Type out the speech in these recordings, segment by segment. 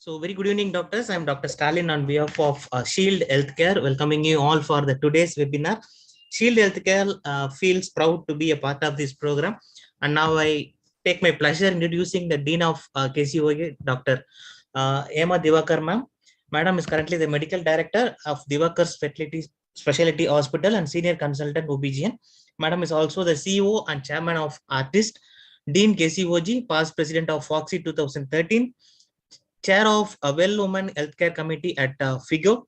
So, very good evening, doctors. I'm Dr. Stalin on behalf of Shield Healthcare, welcoming you all for the today's webinar. Shield Healthcare feels proud to be a part of this program, and now I take my pleasure introducing the Dean of KCOG, Dr. Emma Divakar, ma'am. Madam is currently the Medical Director of Divakar's Fertility Specialty Hospital and Senior Consultant OBGN. Madam is also the CEO and Chairman of Artist, Dean KCOG, past President of Foxy 2013. Chair of a Well Woman Healthcare Committee at FIGO,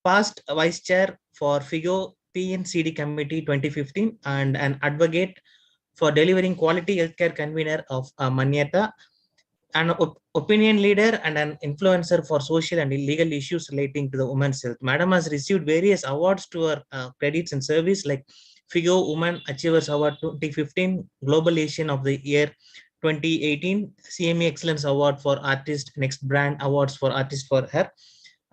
past Vice Chair for FIGO PNCD Committee 2015, and an advocate for delivering quality healthcare convener of Manyata, an opinion leader and an influencer for social and legal issues relating to the women's health. Madam has received various awards to her credits and service like FIGO Women Achievers Award 2015, Global Asian of the Year 2018, CME Excellence Award for Artist, Next Brand Awards for Artist for Her,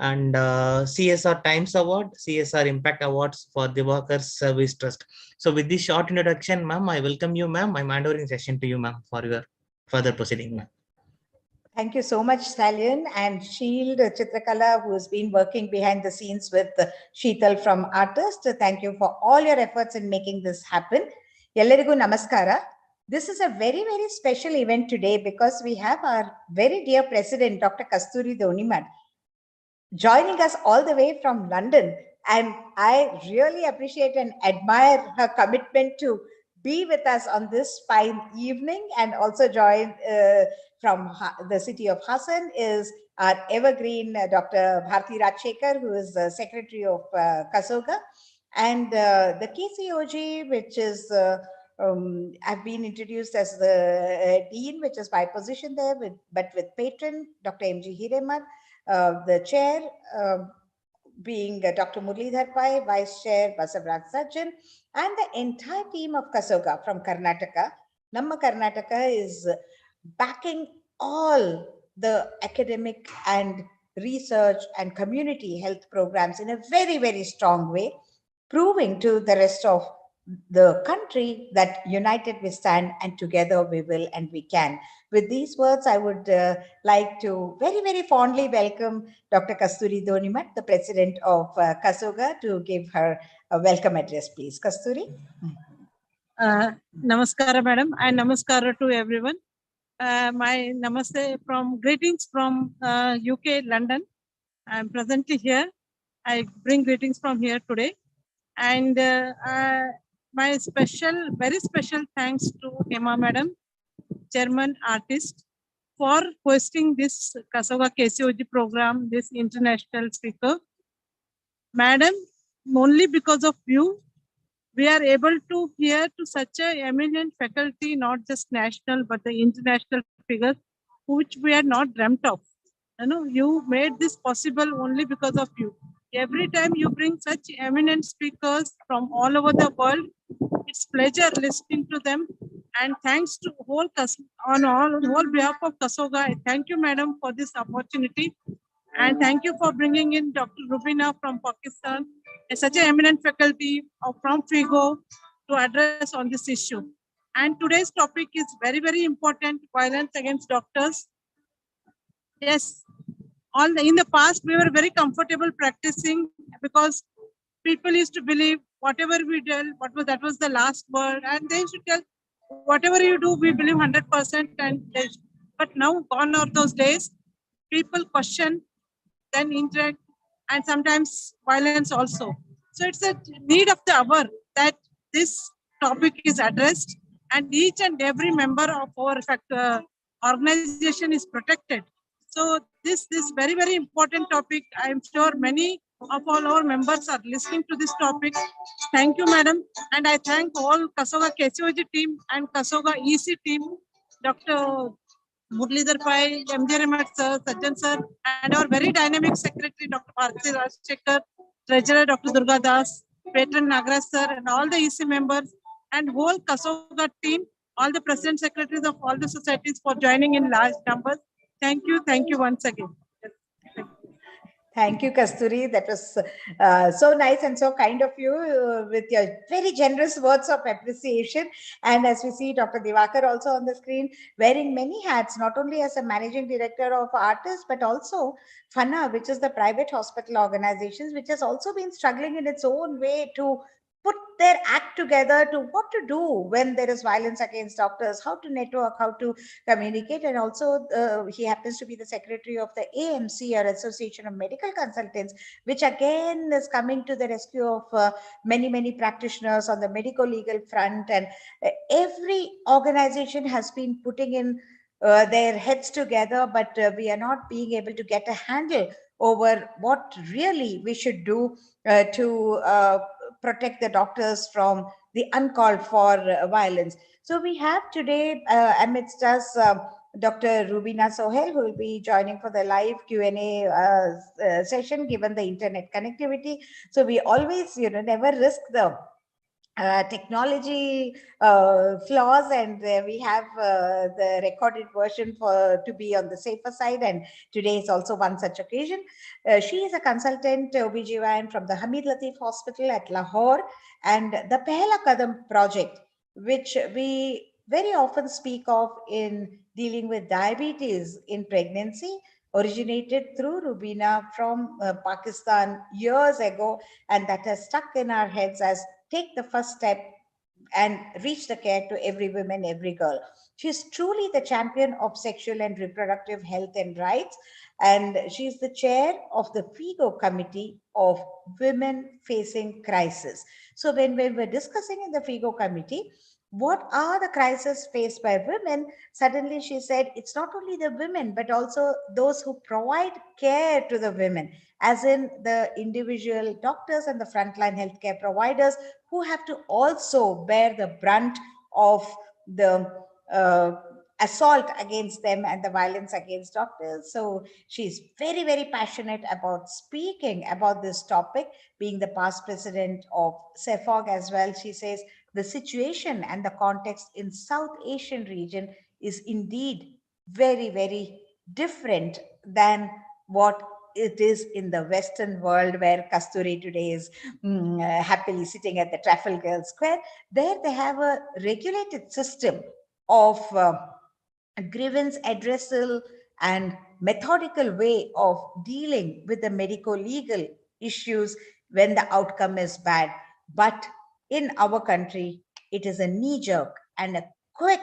and CSR Times Award, CSR Impact Awards for Divakar's Service Trust. So with this short introduction, ma'am, I welcome you, ma'am. I'm handing session to you, ma'am, for your further proceeding, ma'am. Thank you so much, Stalin, and Shield Chitrakala, who has been working behind the scenes with Sheetal from Artist. Thank you for all your efforts in making this happen. Yellarigu namaskara. This is a very, very special event today because we have our very dear President, Dr. Kasturi Donimat, joining us all the way from London. And I really appreciate and admire her commitment to be with us on this fine evening, and also join from the city of Hassan is our evergreen Dr. Bharti Rajshekar, who is the Secretary of KSOGA, and the KCOG, which is I've been introduced as the Dean, which is my position there, but with patron Dr. M.G. Hireman, the chair being Dr. Murlidhar Pai, Vice Chair Basavraj Sajjan, and the entire team of KSOGA from Karnataka. Namma Karnataka is backing all the academic and research and community health programs in a very, very strong way, proving to the rest of the country that united we stand and together we will and we can. With these words, I would like to very, very fondly welcome Dr. Kasturi Donimat, the President of KSOGA, to give her a welcome address, please. Kasturi. Namaskara, madam, and namaskara to everyone. My namaste greetings from UK, London. I'm presently here. I bring greetings from here today. And my very special thanks to Emma madam, Chairman Artist, for hosting this KSOGA KCOG program, this international speaker. Madam, only because of you, we are able to hear to such a eminent faculty, not just national, but the international figures, which we had not dreamt of. You made this possible only because of you. Every time you bring such eminent speakers from all over the world, it's pleasure listening to them. And thanks to whole behalf of KSOGA, I thank you, madam, for this opportunity. And thank you for bringing in Dr. Rubina from Pakistan, such an eminent faculty from FIGO to address on this issue. And today's topic is very, very important, violence against doctors. Yes, in the past, we were very comfortable practicing because people used to believe whatever we did, that was the last word. And they should tell, whatever you do, we believe 100%. But now, gone are those days. People question, then interact, and sometimes violence also. So it's a need of the hour that this topic is addressed, and each and every member of our organization is protected. So this very, very important topic. I am sure many of all our members are listening to this topic. Thank you, madam. And I thank all KSOGA KCOG team and KSOGA EC team, Dr. Murlidhar Pai, MJ Ramat sir, Sajjan sir, and our very dynamic secretary, Dr. Bharati Rajshekar, treasurer, Dr. Durga Das, patron Nagraj sir, and all the EC members, and whole KSOGA team, all the president secretaries of all the societies for joining in large numbers. Thank you once again. Thank you, Kasturi. That was so nice and so kind of you with your very generous words of appreciation. And as we see Dr. Divakar also on the screen, wearing many hats, not only as a managing director of Artists, but also FANA, which is the private hospital organizations, which has also been struggling in its own way to put their act together to what to do when there is violence against doctors, how to network, how to communicate. And also he happens to be the secretary of the AMC, or Association of Medical Consultants, which again is coming to the rescue of many practitioners on the medical legal front. And every organization has been putting in their heads together, but we are not being able to get a handle over what really we should do to protect the doctors from the uncalled for violence. So we have today amidst us Dr. Rubina Sohail, who will be joining for the live Q&A session, given the internet connectivity. So we always, never risk the technology flaws, and we have the recorded version to be on the safer side, and today is also one such occasion. She is a consultant OBGYN from the Hamid Latif Hospital at Lahore, and the Pehla Kadam project, which we very often speak of in dealing with diabetes in pregnancy, originated through Rubina from Pakistan years ago, and that has stuck in our heads as take the first step and reach the care to every woman, every girl. She's truly the champion of sexual and reproductive health and rights, and she's the chair of the FIGO Committee of Women Facing Crisis. So when we were discussing in the FIGO Committee, what are the crises faced by women? Suddenly she said, it's not only the women, but also those who provide care to the women, as in the individual doctors and the frontline healthcare providers, who have to also bear the brunt of the assault against them and the violence against doctors. So she's very passionate about speaking about this topic, being the past president of KSOG as well. She says the situation and the context in South Asian region is indeed very different than what it is in the Western world, where Kasturi today is happily sitting at the Trafalgar Square. There they have a regulated system of grievance addressal and methodical way of dealing with the medico-legal issues when the outcome is bad. But in our country, it is a knee-jerk and a quick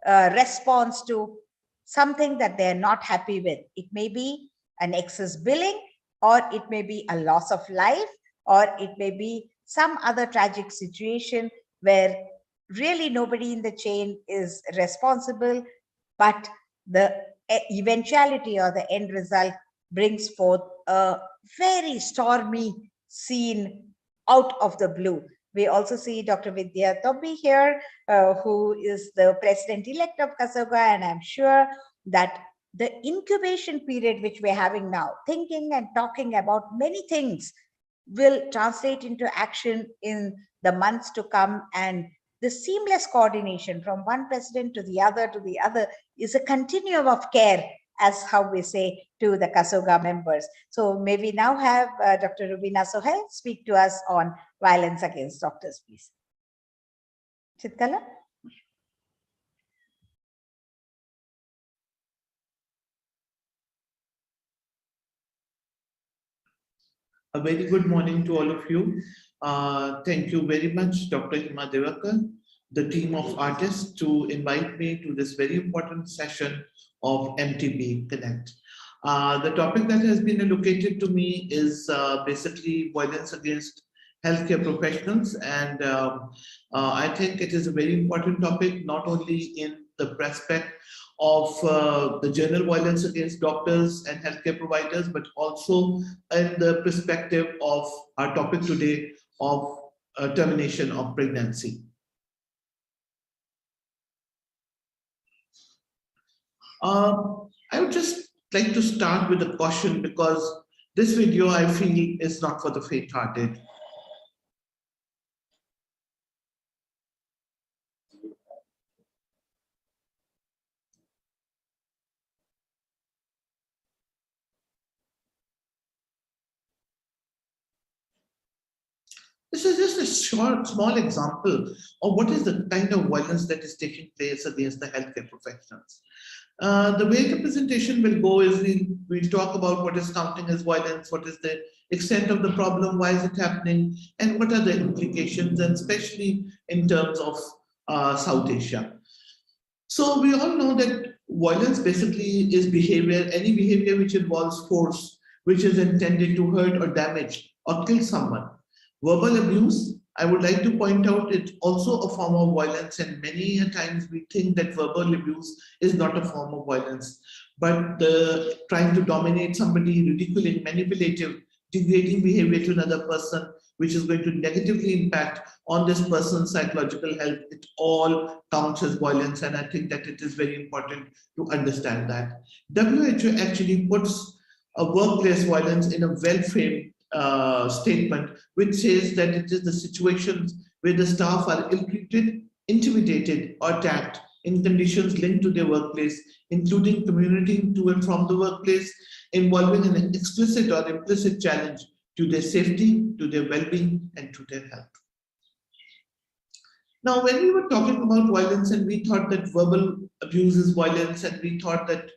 response to something that they're not happy with. It may be an excess billing, or it may be a loss of life, or it may be some other tragic situation where really nobody in the chain is responsible, but the eventuality or the end result brings forth a very stormy scene out of the blue. We also see Dr. Vidya Tobbi here, who is the president-elect of KSOGA, and I'm sure that the incubation period which we're having now, thinking and talking about many things, will translate into action in the months to come. And the seamless coordination from one president to the other is a continuum of care, as how we say to the KSOGA members. So may we now have Dr. Rubina Sohail speak to us on violence against doctors, please. Chitkala? A very good morning to all of you. Thank you very much, Dr. Hima Devakar, the team of artists, to invite me to this very important session of MTB Connect. The topic that has been allocated to me is basically violence against healthcare professionals, and I think it is a very important topic, not only in the prospect of the general violence against doctors and healthcare providers, but also in the perspective of our topic today of termination of pregnancy. I would just like to start with a caution, because this video, I feel, is not for the faint-hearted. This is just a small example of what is the kind of violence that is taking place against the healthcare professionals. The way the presentation will go is we'll talk about what is counting as violence, what is the extent of the problem, why is it happening, and what are the implications, and especially in terms of South Asia. So we all know that violence basically is behavior, any behavior which involves force, which is intended to hurt or damage or kill someone. Verbal abuse, I would like to point out, it's also a form of violence, and many times we think that verbal abuse is not a form of violence, but trying to dominate somebody, ridiculing, manipulative, degrading behavior to another person, which is going to negatively impact on this person's psychological health, it all counts as violence, and I think that it is very important to understand that. WHO actually puts a workplace violence in a well-framed statement, which says that it is the situations where the staff are ill-treated, intimidated, or attacked in conditions linked to their workplace, including commuting to and from the workplace, involving an explicit or implicit challenge to their safety, to their well-being, and to their health. Now, when we were talking about violence and we thought that verbal abuse is violence, and we thought that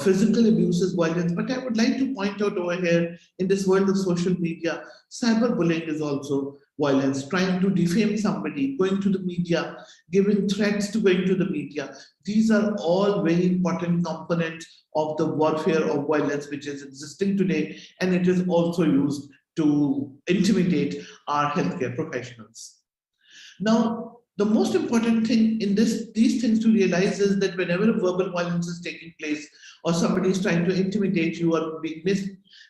physical abuse is violence, but I would like to point out over here, in this world of social media, cyberbullying is also violence, trying to defame somebody, going to the media, giving threats to going to the media. These are all very important components of the warfare of violence which is existing today, and it is also used to intimidate our healthcare professionals. Now, the most important thing in these things to realize is that whenever verbal violence is taking place, or somebody is trying to intimidate you, or being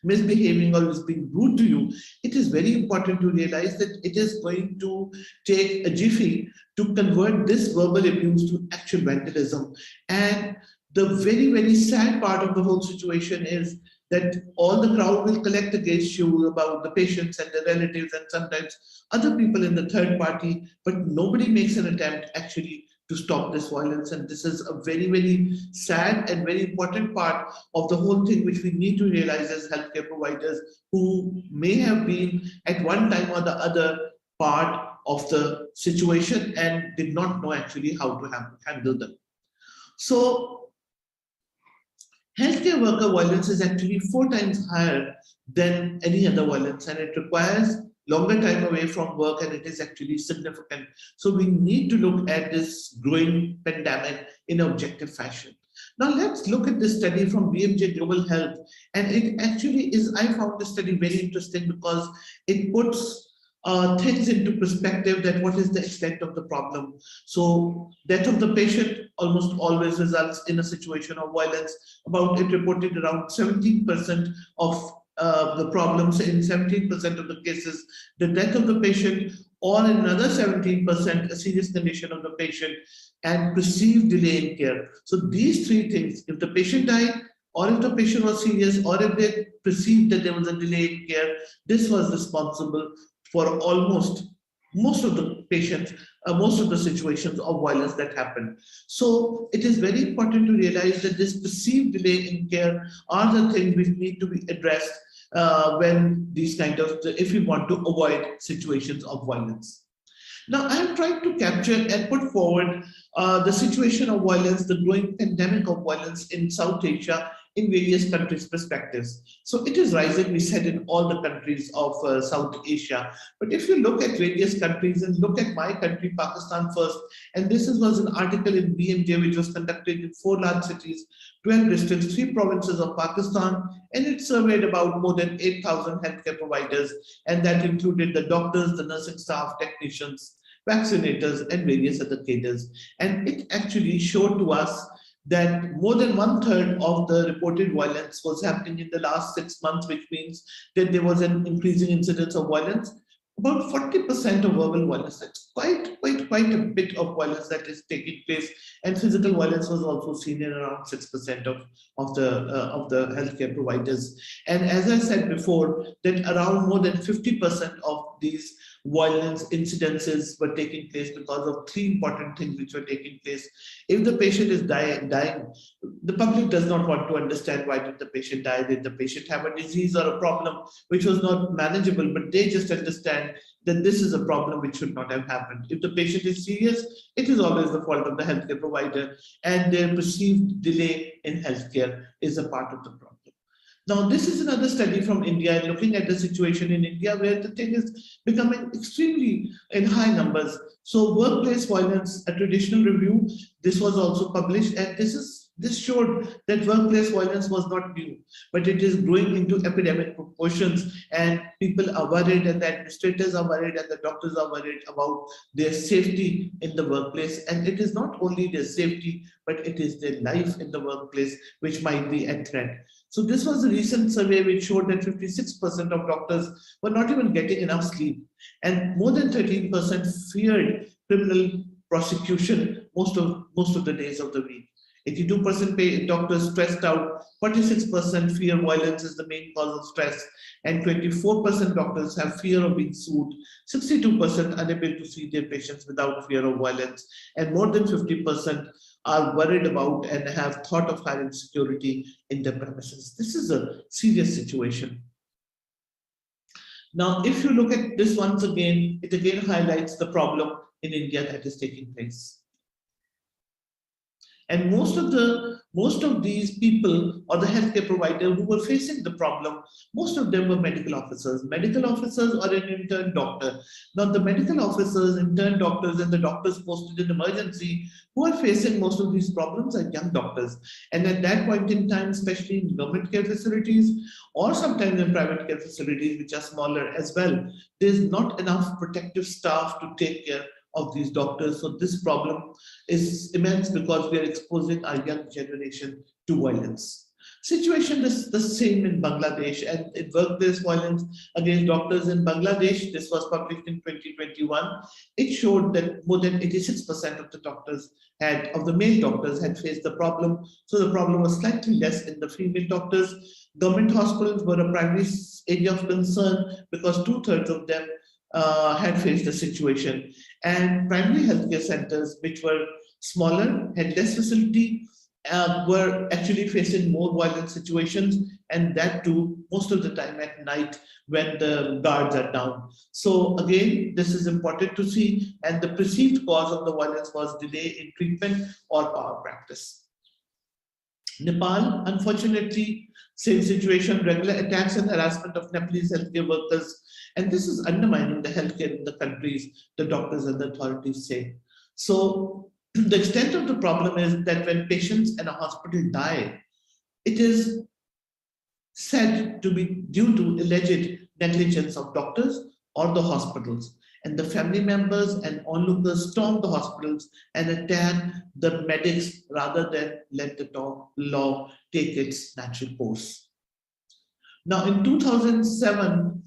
misbehaving, or is being rude to you, it is very important to realize that it is going to take a jiffy to convert this verbal abuse to actual vandalism. And the very, very sad part of the whole situation is that all the crowd will collect against you about the patients and the relatives and sometimes other people in the third party, but nobody makes an attempt actually to stop this violence. And this is a very, very sad and very important part of the whole thing, which we need to realize as healthcare providers who may have been at one time or the other part of the situation and did not know actually how to handle them. So healthcare worker violence is actually 4 times higher than any other violence, and it requires longer time away from work, and it is actually significant. So we need to look at this growing pandemic in an objective fashion. Now let's look at this study from BMJ Global Health, and it actually is, I found this study very interesting because it puts things into perspective, that what is the extent of the problem. So death of the patient almost always results in a situation of violence. About it reported around 17% of the problems, in 17% of the cases, the death of the patient, or in another 17%, a serious condition of the patient, and perceived delay in care. So these 3 things, if the patient died, or if the patient was serious, or if they perceived that there was a delay in care, this was responsible for almost most of the patients, most of the situations of violence that happen. So it is very important to realize that this perceived delay in care are the things which need to be addressed when these kind of, if we want to avoid situations of violence. Now, I am trying to capture and put forward the situation of violence, the growing pandemic of violence in South Asia in various countries' perspectives. So it is rising, we said, in all the countries of South Asia. But if you look at various countries and look at my country, Pakistan first, and this was an article in BMJ which was conducted in 4 large cities, 12 districts, 3 provinces of Pakistan, and it surveyed about more than 8,000 healthcare providers, and that included the doctors, the nursing staff, technicians, vaccinators, and various other cadres. And it actually showed to us that more than 1/3 of the reported violence was happening in the last 6 months, which means that there was an increasing incidence of violence. About 40% of verbal violence. That's quite a bit of violence that is taking place, and physical violence was also seen in around 6% of the healthcare providers. And as I said before, that around more than 50% of these violence incidences were taking place because of three important things which were taking place. If the patient is dying, the public does not want to understand why did the patient die. Did the patient have a disease or a problem which was not manageable, but they just understand that this is a problem which should not have happened. If the patient is serious, it is always the fault of the healthcare provider, and their perceived delay in healthcare is a part of the problem. Now, this is another study from India, looking at the situation in India where the thing is becoming extremely in high numbers. So workplace violence, a traditional review, this was also published, and this showed that workplace violence was not new, but it is growing into epidemic proportions, and people are worried, and the administrators are worried, and the doctors are worried about their safety in the workplace. And it is not only their safety, but it is their life in the workplace which might be at threat. So this was a recent survey which showed that 56% of doctors were not even getting enough sleep, and more than 13% feared criminal prosecution most of the days of the week. 82% doctors stressed out, 46% fear violence is the main cause of stress, and 24% doctors have fear of being sued, 62% unable to see their patients without fear of violence, and more than 50% are worried about and have thought of hiring security in their premises. This is a serious situation. Now, if you look at this once again, it again highlights the problem in India that is taking place. And most of these people, or the healthcare provider who were facing the problem, most of them were medical officers. Medical officers or an intern doctor. Now the medical officers, intern doctors, and the doctors posted in emergency who are facing most of these problems are young doctors. And at that point in time, especially in government care facilities or sometimes in private care facilities, which are smaller as well, there's not enough protective staff to take care of these doctors. So this problem is immense because we are exposing our young generation to violence. Situation is the same in Bangladesh, and in workplace violence against doctors in Bangladesh, this was published in 2021. It showed that more than 86% of the doctors of the male doctors had faced the problem. So the problem was slightly less in the female doctors. Government hospitals were a primary area of concern because 2/3 of them had faced the situation, and primary healthcare centers, which were smaller, had less facility, were actually facing more violent situations, and that too most of the time at night when the guards are down. So again, this is important to see, and the perceived cause of the violence was delay in treatment or power practice. Nepal, unfortunately, same situation, regular attacks and harassment of Nepalese healthcare workers. And this is undermining the healthcare in the countries, the doctors and the authorities say. So the extent of the problem is that when patients in a hospital die, it is said to be due to alleged negligence of doctors or the hospitals. And the family members and onlookers storm the hospitals and attack the medics rather than let the law take its natural course. Now, in 2007,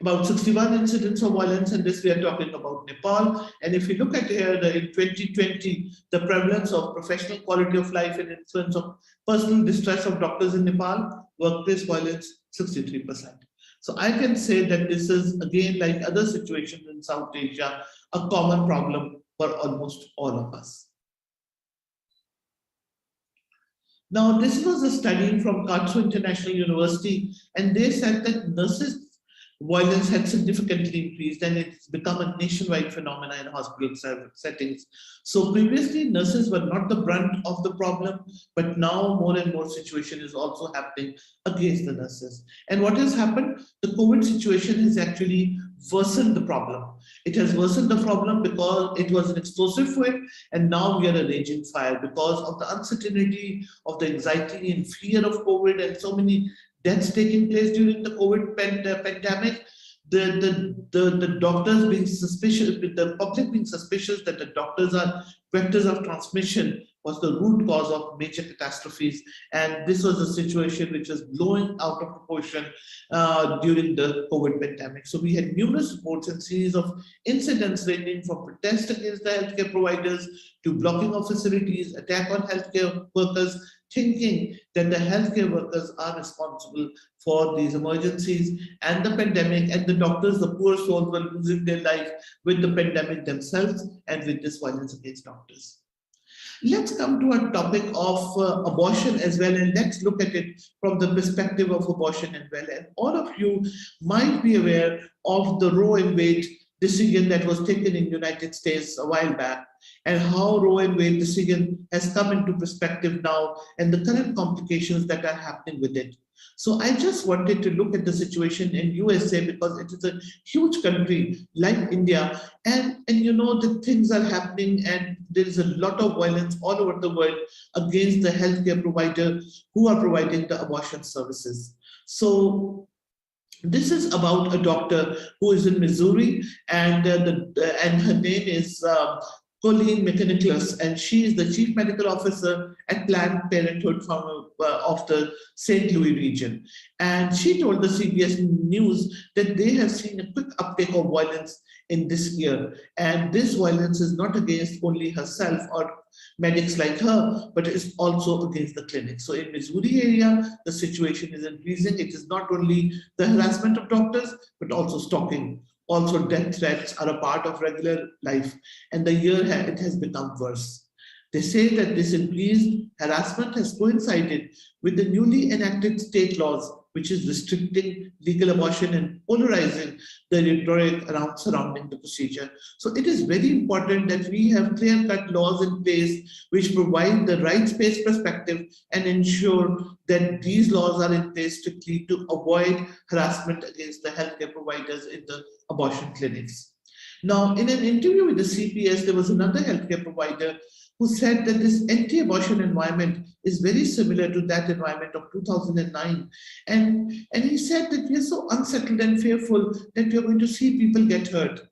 about 61 incidents of violence, and this we are talking about Nepal. And if you look at here, in 2020, the prevalence of professional quality of life and influence of personal distress of doctors in Nepal, workplace violence, 63%. So I can say that this is, again, like other situations in South Asia, a common problem for almost all of us. Now, this was a study from Karnataka International University, and they said that nurses' violence had significantly increased, and it's become a nationwide phenomenon in hospital settings. So previously, nurses were not the brunt of the problem, but now more and more situation is also happening against the nurses. And what has happened? The COVID situation has actually worsened the problem. It has worsened the problem because it was an explosive fire, and now we are a raging fire because of the uncertainty, of the anxiety and fear of COVID, and so many deaths taking place during the COVID pandemic. The doctors being suspicious, the public being suspicious that the doctors are vectors of transmission was the root cause of major catastrophes. And this was a situation which was blowing out of proportion during the COVID pandemic. So we had numerous reports and series of incidents ranging from protests against the healthcare providers to blocking of facilities, attack on healthcare workers, thinking that the healthcare workers are responsible for these emergencies and the pandemic, and the doctors, the poor souls, were losing their life with the pandemic themselves and with this violence against doctors. Let's come to a topic of abortion as well, and let's look at it from the perspective of abortion as well. And all of you might be aware of the Roe and Wade decision that was taken in the United States a while back, and how Roe and Wade decision has come into perspective now and the current complications that are happening with it. So I just wanted to look at the situation in USA because it is a huge country like India, and you know that things are happening and there is a lot of violence all over the world against the healthcare provider who are providing the abortion services. So this is about a doctor who is in Missouri, and her name is Colleen McNicholas, and she is the Chief Medical Officer at Planned Parenthood of the St. Louis region. And she told the CBS News that they have seen a quick uptake of violence in this year. And this violence is not against only herself or medics like her, but it's also against the clinic. So in Missouri area, the situation is increasing. It is not only the harassment of doctors, but also stalking. Also, death threats are a part of regular life, and the year it has become worse. They say that this increased harassment has coincided with the newly enacted state laws, which is restricting legal abortion and polarizing the rhetoric around surrounding the procedure. So it is very important that we have clear-cut laws in place which provide the rights-based perspective and ensure that these laws are in place strictly to avoid harassment against the healthcare providers in the abortion clinics. Now, in an interview with the CPS, there was another healthcare provider who said that this anti-abortion environment is very similar to that environment of 2009. And he said that we are so unsettled and fearful that we are going to see people get hurt.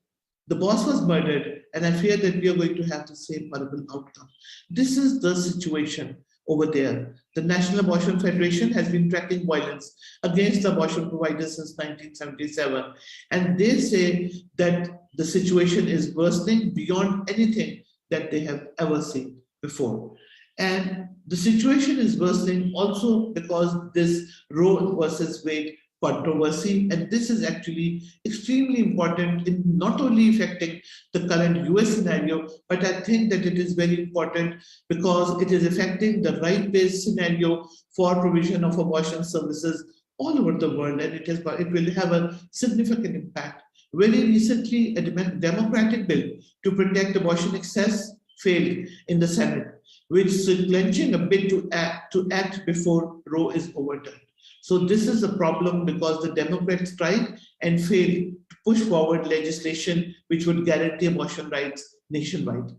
The boss was murdered, and I fear that we are going to have the same horrible outcome. This is the situation over there. The National Abortion Federation has been tracking violence against abortion providers since 1977. And they say that the situation is worsening beyond anything that they have ever seen before. And the situation is worsening also because this Roe versus Wade controversy, and this is actually extremely important in not only affecting the current US scenario, but I think that it is very important because it is affecting the right-based scenario for provision of abortion services all over the world, and it will have a significant impact. Very recently, a Democratic bill to protect abortion access failed in the Senate, which is clenching a bid to act before Roe is overturned. So this is a problem because the Democrats tried and failed to push forward legislation which would guarantee abortion rights nationwide.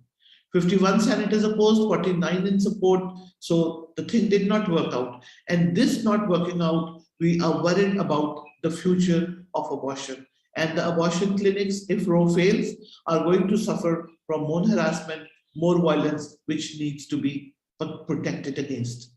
51 senators opposed, 49 in support. So the thing did not work out. And this not working out, we are worried about the future of abortion. And the abortion clinics, if Roe fails, are going to suffer from more harassment, more violence, which needs to be protected against.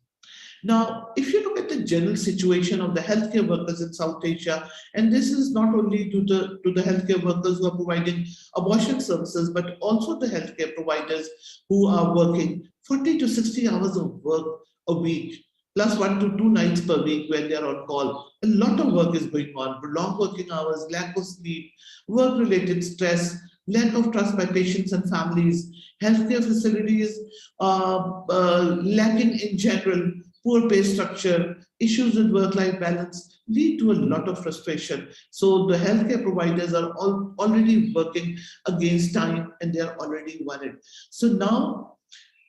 Now, if you look at the general situation of the healthcare workers in South Asia, and this is not only to the healthcare workers who are providing abortion services, but also the healthcare providers who are working 40 to 60 hours of work a week, plus 1 to 2 nights per week when they are on call. A lot of work is going on, long working hours, lack of sleep, work-related stress, lack of trust by patients and families, healthcare facilities lacking in general, poor pay structure, issues with work-life balance lead to a lot of frustration. So the healthcare providers are already working against time and they are already worried. So now,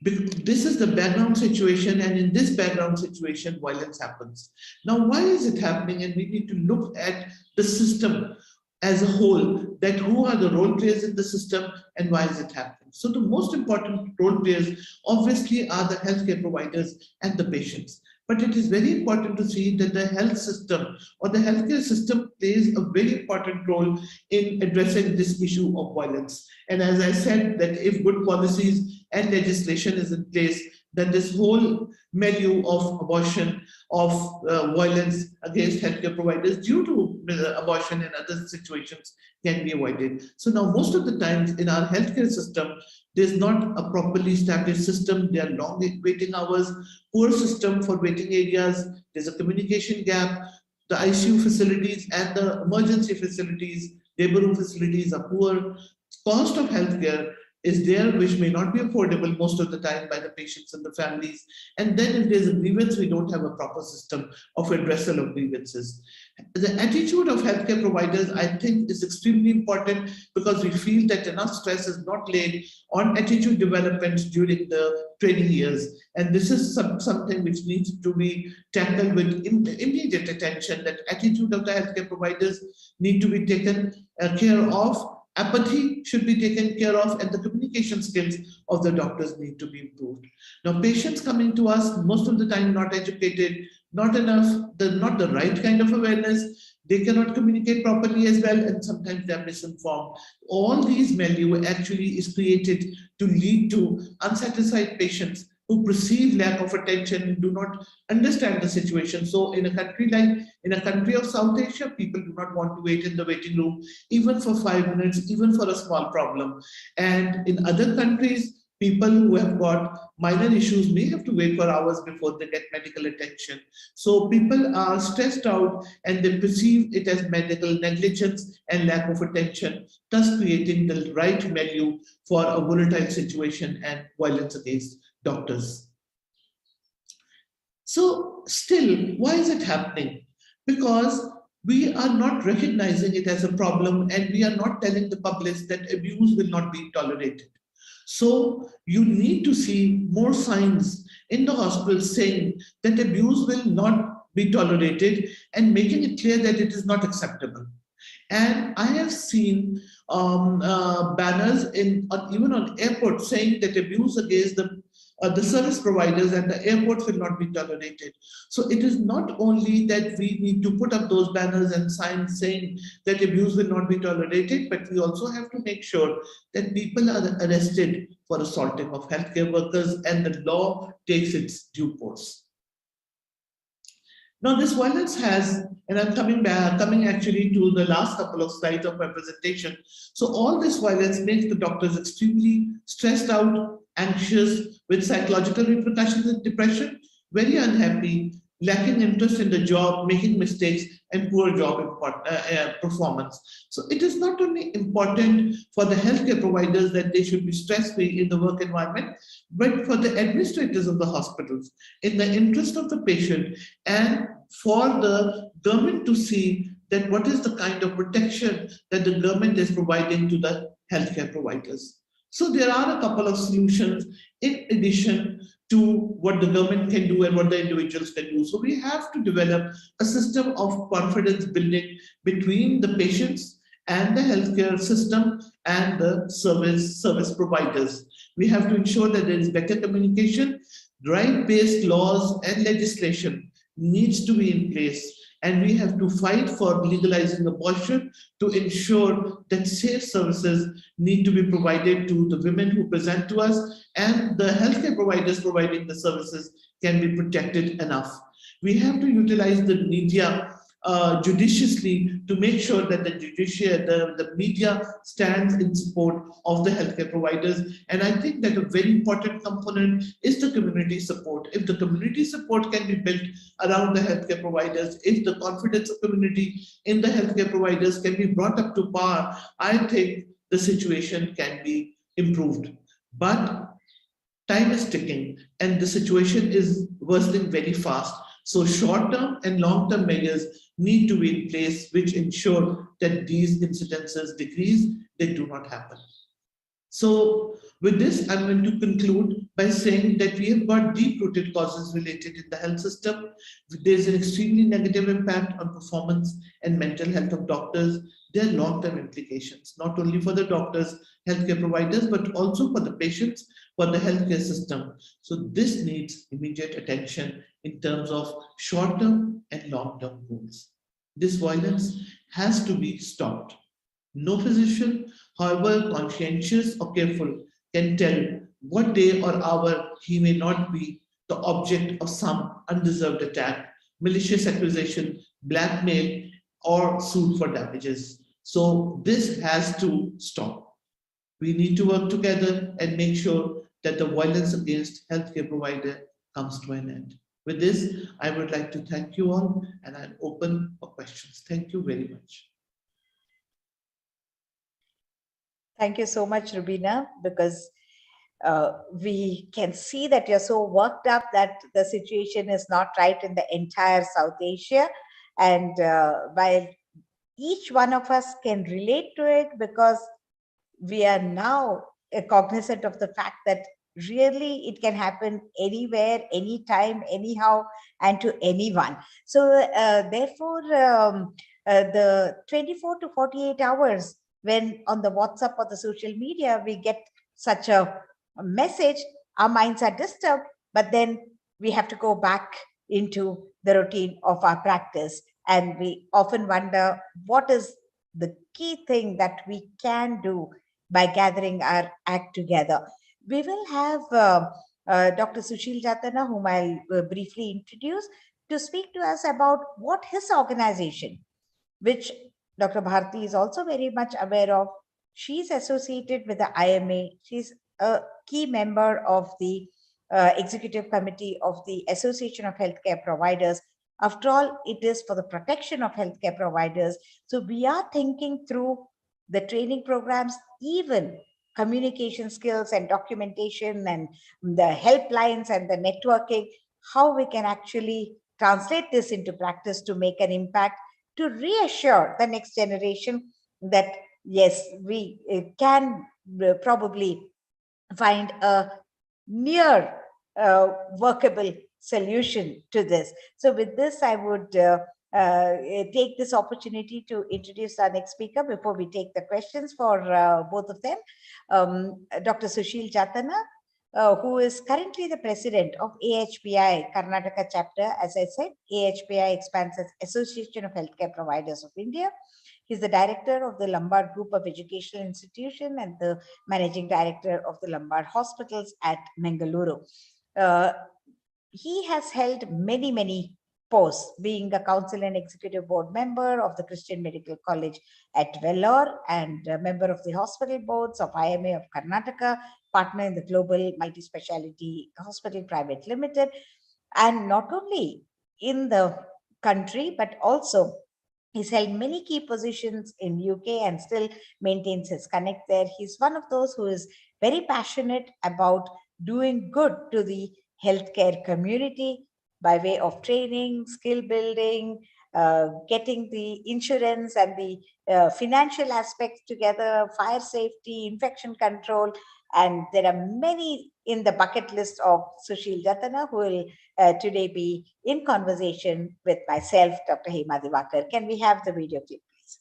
this is the background situation, and in this background situation, violence happens. Now, why is it happening? And we need to look at the system as a whole, that who are the role players in the system and why is it happening? So the most important role players obviously are the healthcare providers and the patients. But it is very important to see that the health system or the healthcare system plays a very important role in addressing this issue of violence. And as I said, that if good policies and legislation is in place, that this whole milieu of abortion, of violence against healthcare providers due to abortion and other situations can be avoided. So now most of the times in our healthcare system, there's not a properly established system. There are long waiting hours, poor system for waiting areas. There's a communication gap. The ICU facilities and the emergency facilities, labor room facilities are poor. Cost of healthcare is there, which may not be affordable most of the time by the patients and the families. And then if there's a grievance, we don't have a proper system of addressal of grievances. The attitude of healthcare providers, I think, is extremely important because we feel that enough stress is not laid on attitude development during the training years. And this is something which needs to be tackled with immediate attention, that attitude of the healthcare providers need to be taken care of. Apathy should be taken care of, and the communication skills of the doctors need to be improved. Now, patients coming to us most of the time not educated, not enough, not the right kind of awareness. They cannot communicate properly as well, and sometimes they're misinformed. All these milieu actually is created to lead to unsatisfied patients who perceive lack of attention and do not understand the situation. So in a country of South Asia, people do not want to wait in the waiting room, even for 5 minutes, even for a small problem. And in other countries, people who have got minor issues may have to wait for hours before they get medical attention. So people are stressed out and they perceive it as medical negligence and lack of attention, thus creating the right milieu for a volatile situation and violence against doctors. So still, why is it happening? Because we are not recognizing it as a problem and we are not telling the public that abuse will not be tolerated. So you need to see more signs in the hospital saying that abuse will not be tolerated and making it clear that it is not acceptable. And I have seen banners even on airports saying that abuse against the service providers and the airports will not be tolerated. So it is not only that we need to put up those banners and signs saying that abuse will not be tolerated, but we also have to make sure that people are arrested for assaulting of healthcare workers and the law takes its due course. Now this violence has, and I'm coming actually to the last couple of slides of my presentation. So all this violence makes the doctors extremely stressed out, anxious, with psychological repercussions and depression, very unhappy, lacking interest in the job, making mistakes, and poor job performance. So it is not only important for the healthcare providers that they should be stress-free in the work environment, but for the administrators of the hospitals, in the interest of the patient, and for the government to see that what is the kind of protection that the government is providing to the healthcare providers. So there are a couple of solutions in addition to what the government can do and what the individuals can do. So we have to develop a system of confidence building between the patients and the healthcare system and the service providers. We have to ensure that there is better communication, right-based laws and legislation needs to be in place. And we have to fight for legalizing abortion to ensure that safe services need to be provided to the women who present to us, and the healthcare providers providing the services can be protected enough. We have to utilize the media judiciously to make sure that the media stands in support of the healthcare providers. And I think that a very important component is the community support. If the community support can be built around the healthcare providers, if the confidence of community in the healthcare providers can be brought up to par, I think the situation can be improved. But time is ticking and the situation is worsening very fast. So short-term and long-term measures need to be in place which ensure that these incidences decrease, they do not happen. So with this, I'm going to conclude by saying that we have got deep-rooted causes related in the health system. There's an extremely negative impact on performance and mental health of doctors. There are long-term implications, not only for the doctors, healthcare providers, but also for the patients, for the healthcare system. So this needs immediate attention in terms of short-term and long-term goals. This violence has to be stopped. No physician, however conscientious or careful, can tell one day or hour he may not be the object of some undeserved attack, malicious accusation, blackmail, or sued for damages. So this has to stop. We need to work together and make sure that the violence against healthcare provider comes to an end. With this, I would like to thank you all, and I'm open for questions. Thank you very much. Thank you so much, Rubina, because we can see that you're so worked up that the situation is not right in the entire South Asia. And while each one of us can relate to it, because we are now cognizant of the fact that really it can happen anywhere, anytime, anyhow, and to anyone. So therefore, the 24 to 48 hours when on the WhatsApp or the social media, we get such a message, our minds are disturbed, but then we have to go back into the routine of our practice. And we often wonder what is the key thing that we can do by gathering our act together. We will have Dr. Sushil Jatana, whom I'll briefly introduce, to speak to us about what his organization, which Dr. Bharti is also very much aware of. She's associated with the IMA. She's a key member of the executive committee of the Association of Healthcare Providers. After all, it is for the protection of healthcare providers. So we are thinking through the training programs, even communication skills and documentation and the helplines and the networking, how we can actually translate this into practice to make an impact, to reassure the next generation that yes, we can probably find a near workable solution to this. So with this, I would take this opportunity to introduce our next speaker before we take the questions for both of them. Dr. Sushil Jatana, who is currently the president of AHPI Karnataka chapter. As I said, AHPI expands as Association of Healthcare Providers of India. He's the director of the Lombard Group of Educational Institution and the managing director of the Lombard Hospitals at Mangaluru. He has held many posts, being the council and executive board member of the Christian Medical College at Vellore and a member of the hospital boards of IMA of Karnataka, partner in the Global Multi-Speciality Hospital Private Limited. And not only in the country, but also he's held many key positions in UK and still maintains his connect there. He's one of those who is very passionate about doing good to the healthcare community by way of training, skill building, getting the insurance and the financial aspects together, fire safety, infection control. And there are many in the bucket list of Sushil Jatana, who will today be in conversation with myself, Dr. Hema Divakar. Can we have the video clip, please?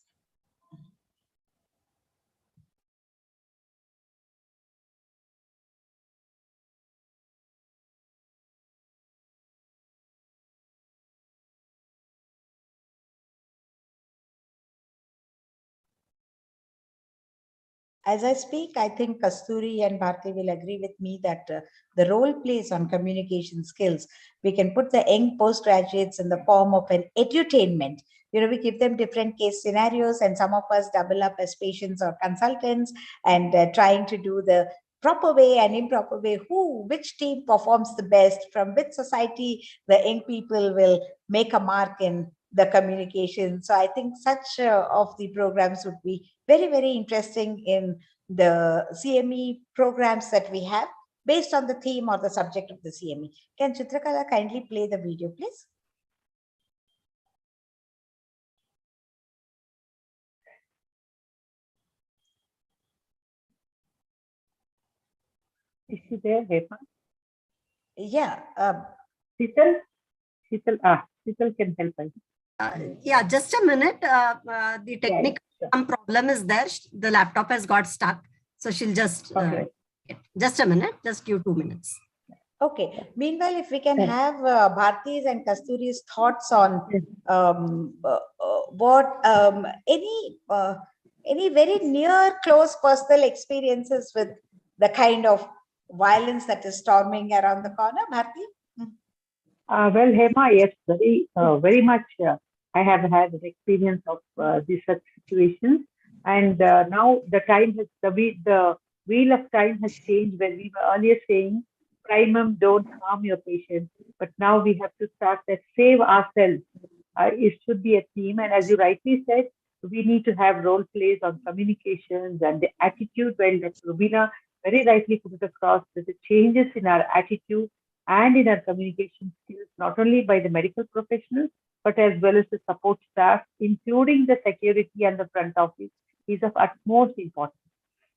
As I speak, I think Kasturi and Bharti will agree with me that the role plays on communication skills. We can put the young postgraduates in the form of an edutainment. You know, we give them different case scenarios, and some of us double up as patients or consultants and trying to do the proper way and improper way. Which team performs the best, from which society the young people will make a mark in the communication. So I think such of the programs would be very interesting in the CME programs that we have based on the theme or the subject of the CME. Can Chitrakala kindly play the video, please? Is she there, Hema? Yeah. Sheetal can help us. Yeah, just a minute. The technical problem is there. The laptop has got stuck. So she'll just, just a minute, just give 2 minutes. Okay. Meanwhile, if we can have Bharti's and Kasturi's thoughts on any very near close personal experiences with the kind of violence that is storming around the corner, Bharti? Well, Hema, yes, very much. I have had an experience of these such situations, and now the time has the wheel of time has changed. When we were earlier saying, primum, don't harm your patient, but now we have to start that save ourselves. It should be a theme, and as you rightly said, we need to have role plays on communications and the attitude. Well, that Rubina very rightly put it across that the changes in our attitude and in our communication skills, not only by the medical professionals, but as well as the support staff, including the security and the front office, is of utmost importance.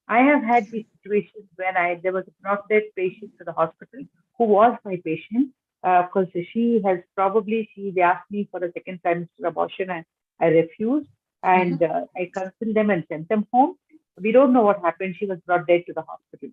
I have had these situations when there was a brought dead patient to the hospital who was my patient, because they asked me for a second trimester abortion and I refused, and I counseled them and sent them home. We don't know what happened. She was brought dead to the hospital.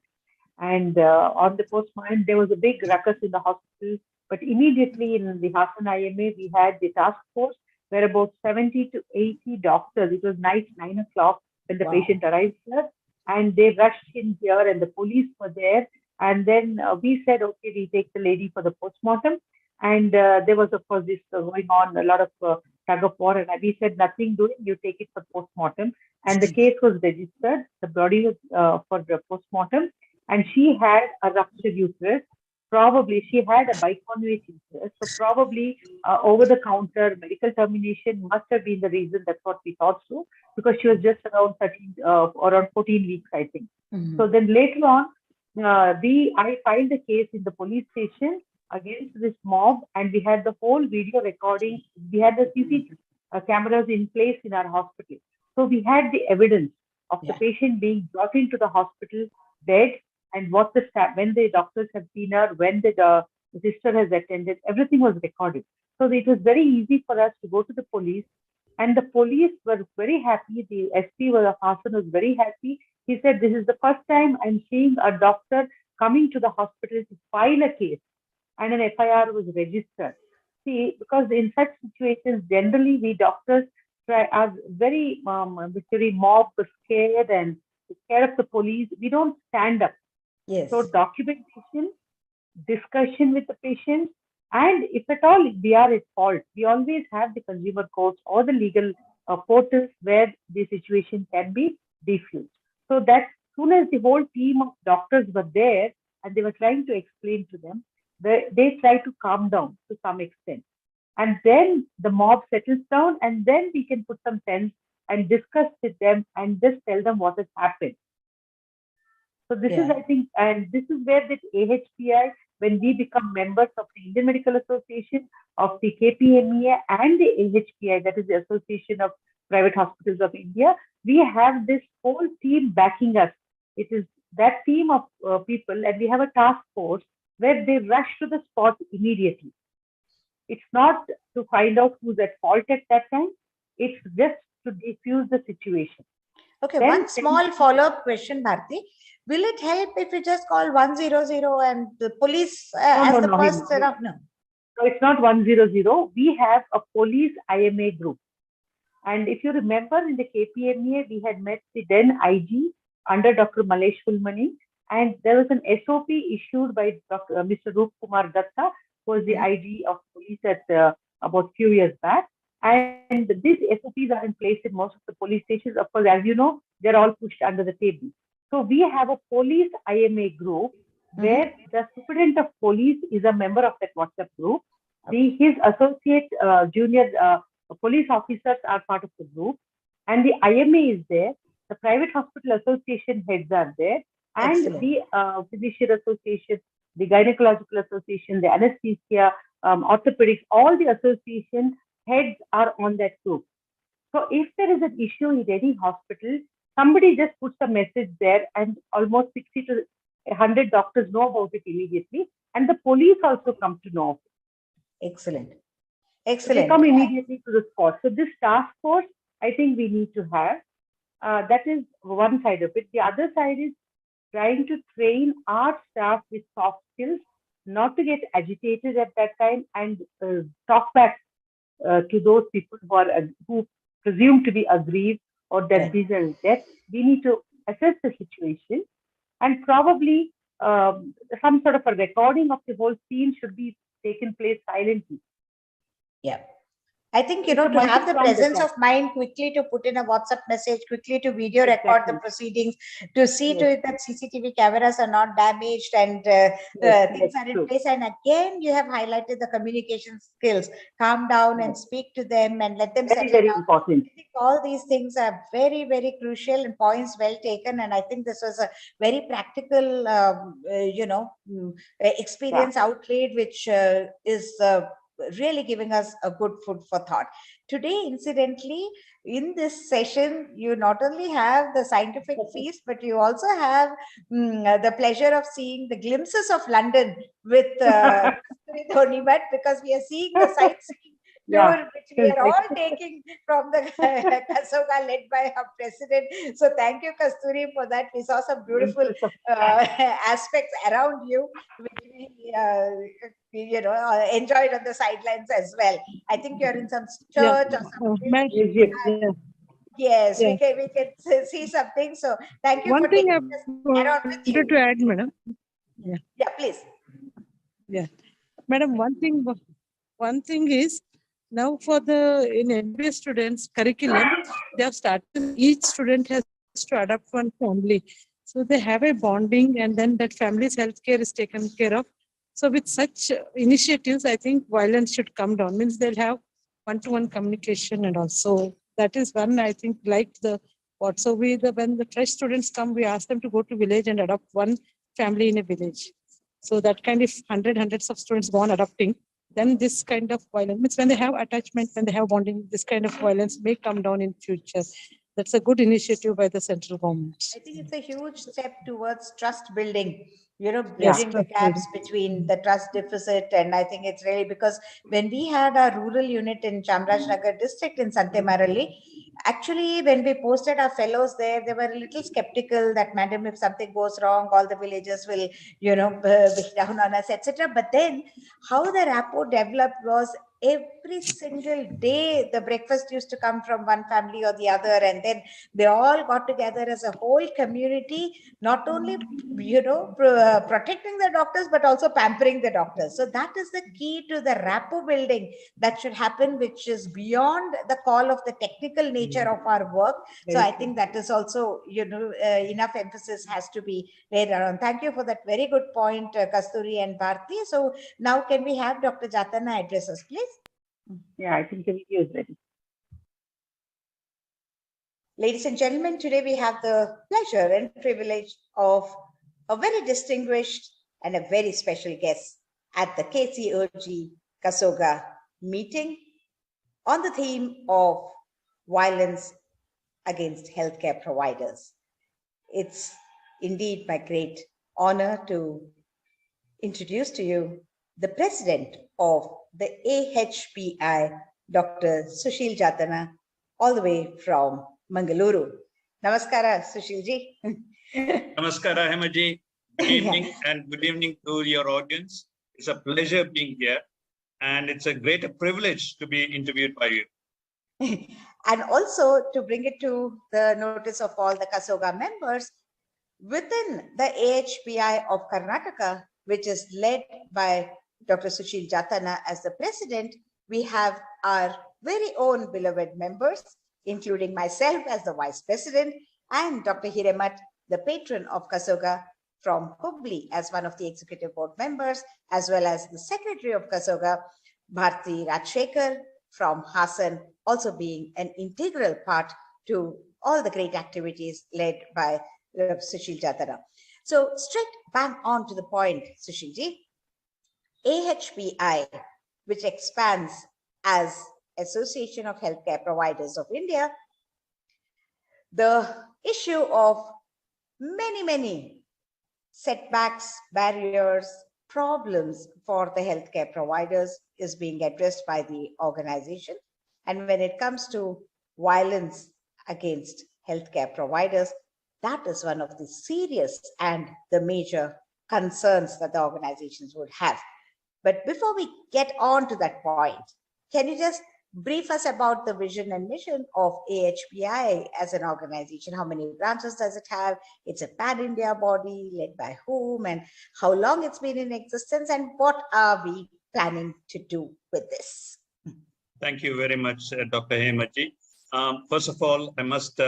And on the postmortem, there was a big ruckus in the hospital. But immediately in the Hassan IMA, we had the task force where about 70 to 80 doctors, it was night 9 o'clock when the patient arrived here, and they rushed in here and the police were there. And then we said, okay, we take the lady for the postmortem. And there was, of course, this going on, a lot of tug of war. And we said, nothing doing, you take it for postmortem. And the case was registered. The body was for the postmortem. And she had a ruptured uterus. Probably she had a biconjugate uterus. So probably over-the-counter medical termination must have been the reason. That's what we thought so, because she was just around 14 weeks, I think. So then later on, I filed a case in the police station against this mob, and we had the whole video recording. We had the CCTV cameras in place in our hospital. So we had the evidence of the patient being brought into the hospital dead, and what when the doctors have seen her, when the sister has attended, everything was recorded. So it was very easy for us to go to the police, and the police were very happy. The SP was Hassan was very happy. He said, this is the first time I'm seeing a doctor coming to the hospital to file a case, and an FIR was registered. See, because in such situations, generally we doctors are very mob scared and scared of the police. We don't stand up. Yes. So documentation, discussion with the patient, and if at all we are at fault, we always have the consumer courts or the legal portals where the situation can be diffused. So that soon as the whole team of doctors were there and they were trying to explain to them, they try to calm down to some extent. And then the mob settles down, and then we can put some sense and discuss with them and just tell them what has happened. So this is, I think, and this is where the AHPI, when we become members of the Indian Medical Association, of the KPMEA and the AHPI, that is the Association of Private Hospitals of India, we have this whole team backing us. It is that team of people, and we have a task force where they rush to the spot immediately. It's not to find out who's at fault at that time. It's just to defuse the situation. Okay, then, one small follow-up question, Bharti. Will it help if we just call 100 and the police first? No, it's not 100. We have a police IMA group. And if you remember, in the KPMEA, we had met the then IG under Dr. Malesh Fulmani, and there was an SOP issued by Mr. Roop Kumar Datta, who was the IG of police at about few years back. And these SOPs are in place in most of the police stations. Of course, as you know, they're all pushed under the table. So we have a police IMA group where the superintendent of police is a member of that WhatsApp group. His associate junior police officers are part of the group, and the IMA is there. The private hospital association heads are there, and the physician association, the gynecological association, the anesthesia, orthopedics, all the association heads are on that group. So if there is an issue in any hospital, somebody just puts a message there, and almost 60 to 100 doctors know about it immediately, and the police also come to know of it. Excellent. Excellent. They come immediately to the spot. So this task force, I think we need to have. That is one side of it. The other side is trying to train our staff with soft skills, not to get agitated at that time, and talk back to those people who presume to be aggrieved or that these are death. We need to assess the situation and probably some sort of a recording of the whole scene should be taken place silently. Yeah. I think, It's a to have the multi-pronged presence attack. of mind quickly to put in a WhatsApp message, quickly to video record the Exactly. proceedings, to see Yes. to it that CCTV cameras are not damaged and Yes, things are in true. place. And again, you have highlighted the communication skills. Calm down and speak to them and let them Very, settle very down. important. I think all these things are very, very crucial and points well taken. And I think this was a very practical, experience outlaid, which is really giving us a good food for thought. Today, incidentally, in this session, you not only have the scientific feast, but you also have the pleasure of seeing the glimpses of London with Dhonimat, because we are seeing the sightseeing tour, which we are all taking from the KSOGA led by our president. So thank you, Kasturi, for that. We saw some beautiful aspects around you, which we enjoyed on the sidelines as well. I think you're in some church or something. Yes, we can see something. So thank you One for thing taking I us around with you. wanted to add, madam. Yeah, please. Yeah, madam. One thing is, now for the in MBA students curriculum, they have started. Each student has to adopt one family, so they have a bonding, and then that family's healthcare is taken care of. So with such initiatives, I think violence should come down. Means they'll have one-to-one communication, and also that is one, I think, like the what. So when the fresh students come, we ask them to go to village and adopt one family in a village. So that kind of hundreds of students go on adopting, then this kind of violence, means when they have attachment, when they have bonding, this kind of violence may come down in future. That's a good initiative by the central government. I think it's a huge step towards trust building, bridging the gaps between the trust deficit. And I think it's really because when we had our rural unit in Chamarajanagar district in Santemaralli, actually, when we posted our fellows there, they were a little skeptical that, madam, if something goes wrong, all the villagers will, be down on us, etc. But then how the rapport developed was every single day the breakfast used to come from one family or the other, and then they all got together as a whole community, not only protecting the doctors but also pampering the doctors. So that is the key to the rapport building that should happen, which is beyond the call of the technical nature of our work. So I think that is also enough emphasis has to be laid around. Thank you for that very good point, Kasturi and Bharti. So now can we have Dr. Jatana address us, please? Yeah, I think the video is ready. Ladies and gentlemen, today we have the pleasure and privilege of a very distinguished and a very special guest at the KCOG KSOGA meeting on the theme of violence against healthcare providers. It's indeed my great honor to introduce to you the president of the AHPI, Dr. Sushil Jatana, all the way from Mangaluru. Namaskara, Sushilji. Namaskara, Hemaji. Good evening and good evening to your audience. It's a pleasure being here, and it's a great privilege to be interviewed by you. And also to bring it to the notice of all the KSOGA members, within the AHPI of Karnataka, which is led by Dr. Sushil Jatana as the president, we have our very own beloved members, including myself as the vice president, and Dr. Hiremat, the patron of KSOGA from Hubli, as one of the executive board members, as well as the secretary of KSOGA, Bharti Rajshekar from Hassan, also being an integral part to all the great activities led by Sushil Jatana. So straight bang on to the point, Sushilji. AHPI, which expands as Association of Healthcare Providers of India, the issue of many setbacks, barriers, problems for the healthcare providers is being addressed by the organization. And when it comes to violence against healthcare providers, that is one of the serious and the major concerns that the organizations would have. But before we get on to that point, can you just brief us about the vision and mission of AHPI as an organization. How many branches does it have? It's a pan-India body led by whom, and how long it's been in existence, and what are we planning to do with this? Thank you very much, Dr. Hemaji. First of all, I must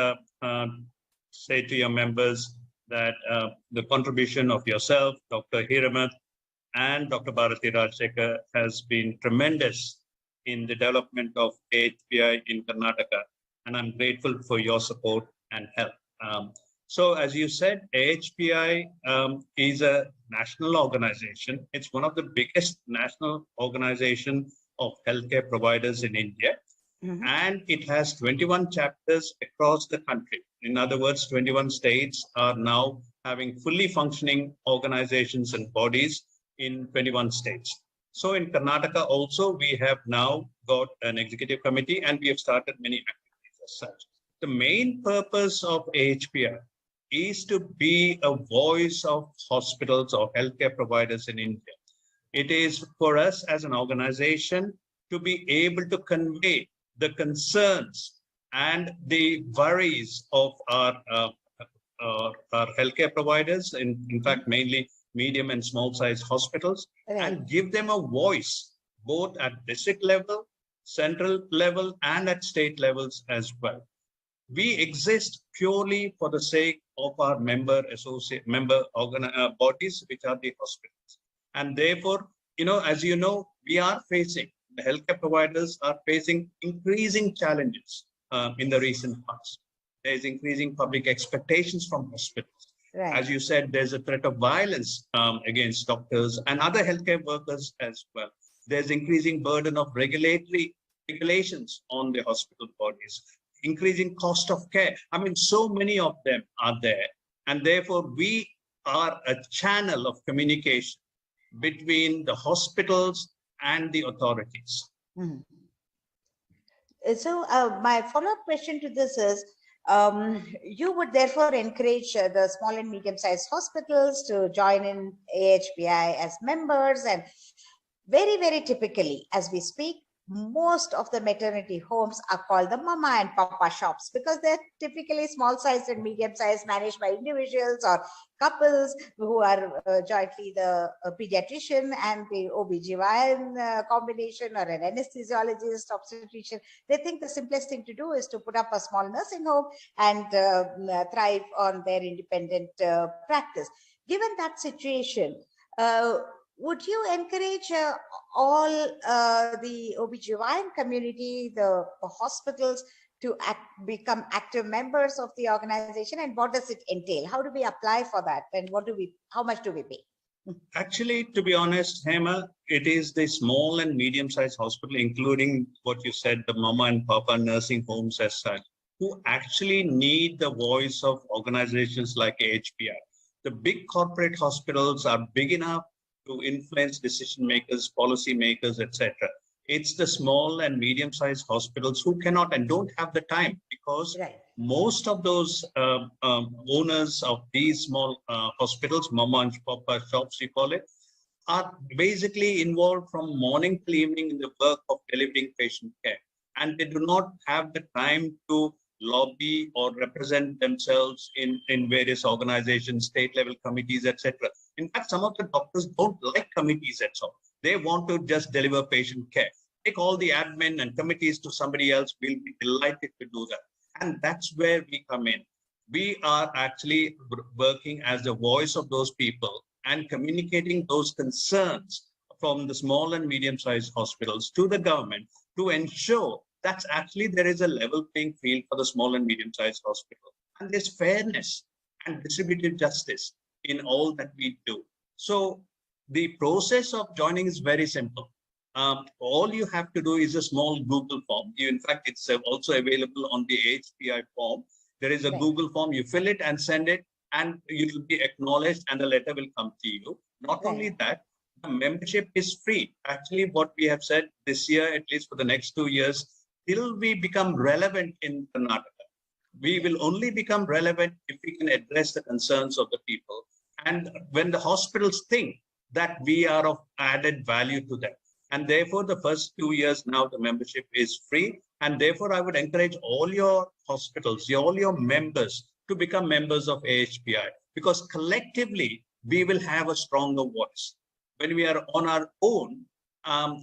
say to your members that the contribution of yourself, Dr. Hiramat, and Dr. Bharati Rajshekar has been tremendous in the development of AHPI in Karnataka, and I'm grateful for your support and help. So as you said, AHPI is a national organization. It's one of the biggest national organizations of healthcare providers in India. And it has 21 chapters across the country. In other words, 21 states are now having fully functioning organizations and bodies in 21 states. So in Karnataka also, we have now got an executive committee, and we have started many activities as such. The main purpose of AHPI is to be a voice of hospitals or healthcare providers in India. It is for us as an organization to be able to convey the concerns and the worries of our healthcare providers, in fact, mainly medium and small size hospitals, and give them a voice, both at district level, central level, and at state levels as well. We exist purely for the sake of our member bodies, which are the hospitals. And therefore, as you know, we are facing, the healthcare providers are facing increasing challenges in the recent past. There's increasing public expectations from hospitals. As you said, there's a threat of violence against doctors and other healthcare workers as well. There's increasing burden of regulations on the hospital bodies, increasing cost of care. I mean, so many of them are there. And therefore, we are a channel of communication between the hospitals and the authorities. So my follow-up question to this is, you would therefore encourage the small and medium-sized hospitals to join in AHPI as members, and very, very typically, as we speak, most of the maternity homes are called the mama and papa shops because they're typically small-sized and medium-sized, managed by individuals or couples who are jointly the pediatrician and the OBGYN combination, or an anesthesiologist, obstetrician. They think the simplest thing to do is to put up a small nursing home and thrive on their independent practice. Given that situation, would you encourage all the OBGYN community, the hospitals, to become active members of the organization? And what does it entail? How do we apply for that? And how much do we pay? Actually, to be honest, Hema, it is the small and medium-sized hospital, including what you said, the mama and papa nursing homes as such, who actually need the voice of organizations like AHPI. The big corporate hospitals are big enough to influence decision makers, policy makers, etc. It's the small and medium-sized hospitals who cannot and don't have the time, because most of those owners of these small hospitals, mama and papa shops, we call it, are basically involved from morning till evening in the work of delivering patient care. And they do not have the time to lobby or represent themselves in various organizations, state level committees, etc. In fact, some of the doctors don't like committees at all. They want to just deliver patient care. Take all the admin and committees to somebody else. We'll be delighted to do that. And that's where we come in. We are actually working as the voice of those people and communicating those concerns from the small and medium-sized hospitals to the government to ensure that actually there is a level playing field for the small and medium-sized hospital. And there's fairness and distributive justice in all that we do. So the process of joining is very simple. All you have to do is a small Google form. In fact, it's also available on the AHPI form. There is a Google form, you fill it and send it, and it will be acknowledged and the letter will come to you. Not only that, the membership is free. Actually, what we have said this year, at least for the next 2 years, till we become relevant in Karnataka, we will only become relevant if we can address the concerns of the people. And when the hospitals think that we are of added value to them, And therefore, the first 2 years now, the membership is free. And therefore, I would encourage all your hospitals, all your members to become members of AHPI, because collectively, we will have a stronger voice. When we are on our own,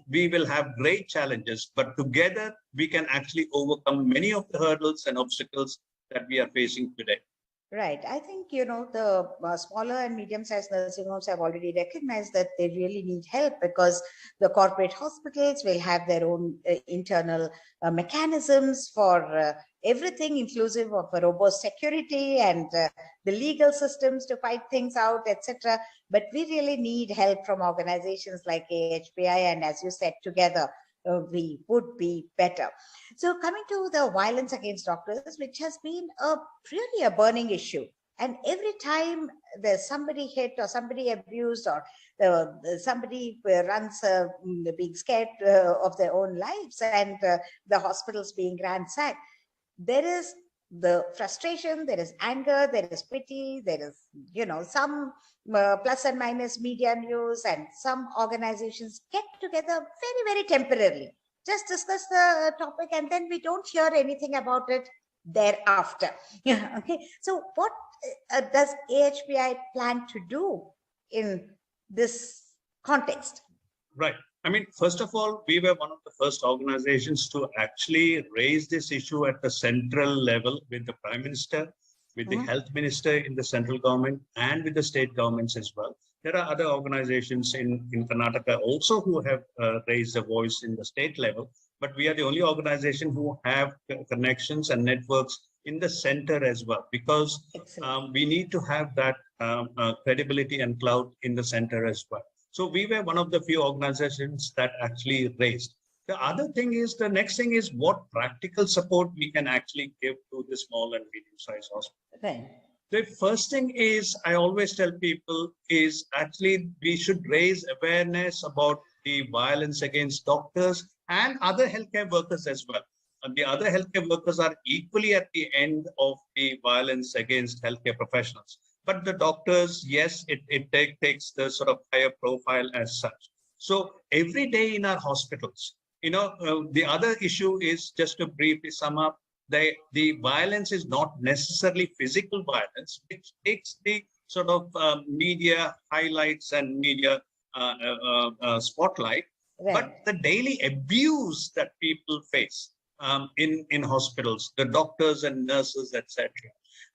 we will have great challenges, but together we can actually overcome many of the hurdles and obstacles that we are facing today. Right. I think, the smaller and medium-sized nursing homes have already recognized that they really need help, because the corporate hospitals will have their own internal mechanisms for everything, inclusive of a robust security and the legal systems to fight things out, etc. But we really need help from organizations like AHPI, and as you said, together we would be better. So coming to the violence against doctors, which has been really a burning issue. And every time there's somebody hit or somebody abused or somebody runs being scared of their own lives, and the hospitals being ransacked, there is the frustration, there is anger, there is pity, there is, some plus and minus media news, and some organizations get together very, very temporarily, just discuss the topic, and then we don't hear anything about it thereafter. Yeah. Okay. So what does AHPI plan to do in this context? Right. I mean, first of all, we were one of the first organizations to actually raise this issue at the central level with the Prime Minister, with the Health Minister in the central government, and with the state governments as well. There are other organizations in Karnataka also who have raised a voice in the state level, but we are the only organization who have connections and networks in the center as well, because we need to have that credibility and clout in the center as well. So we were one of the few organizations that actually raised. The other thing is, the next thing is what practical support we can actually give to the small and medium-sized hospitals. Right. The first thing is, I always tell people, is actually we should raise awareness about the violence against doctors and other healthcare workers as well. And the other healthcare workers are equally at the end of the violence against healthcare professionals. But the doctors, yes, it takes the sort of higher profile as such. So every day in our hospitals, the other issue is, just to briefly sum up, the violence is not necessarily physical violence, which takes the sort of media highlights and media spotlight, Right. but the daily abuse that people face in hospitals, the doctors and nurses, etc.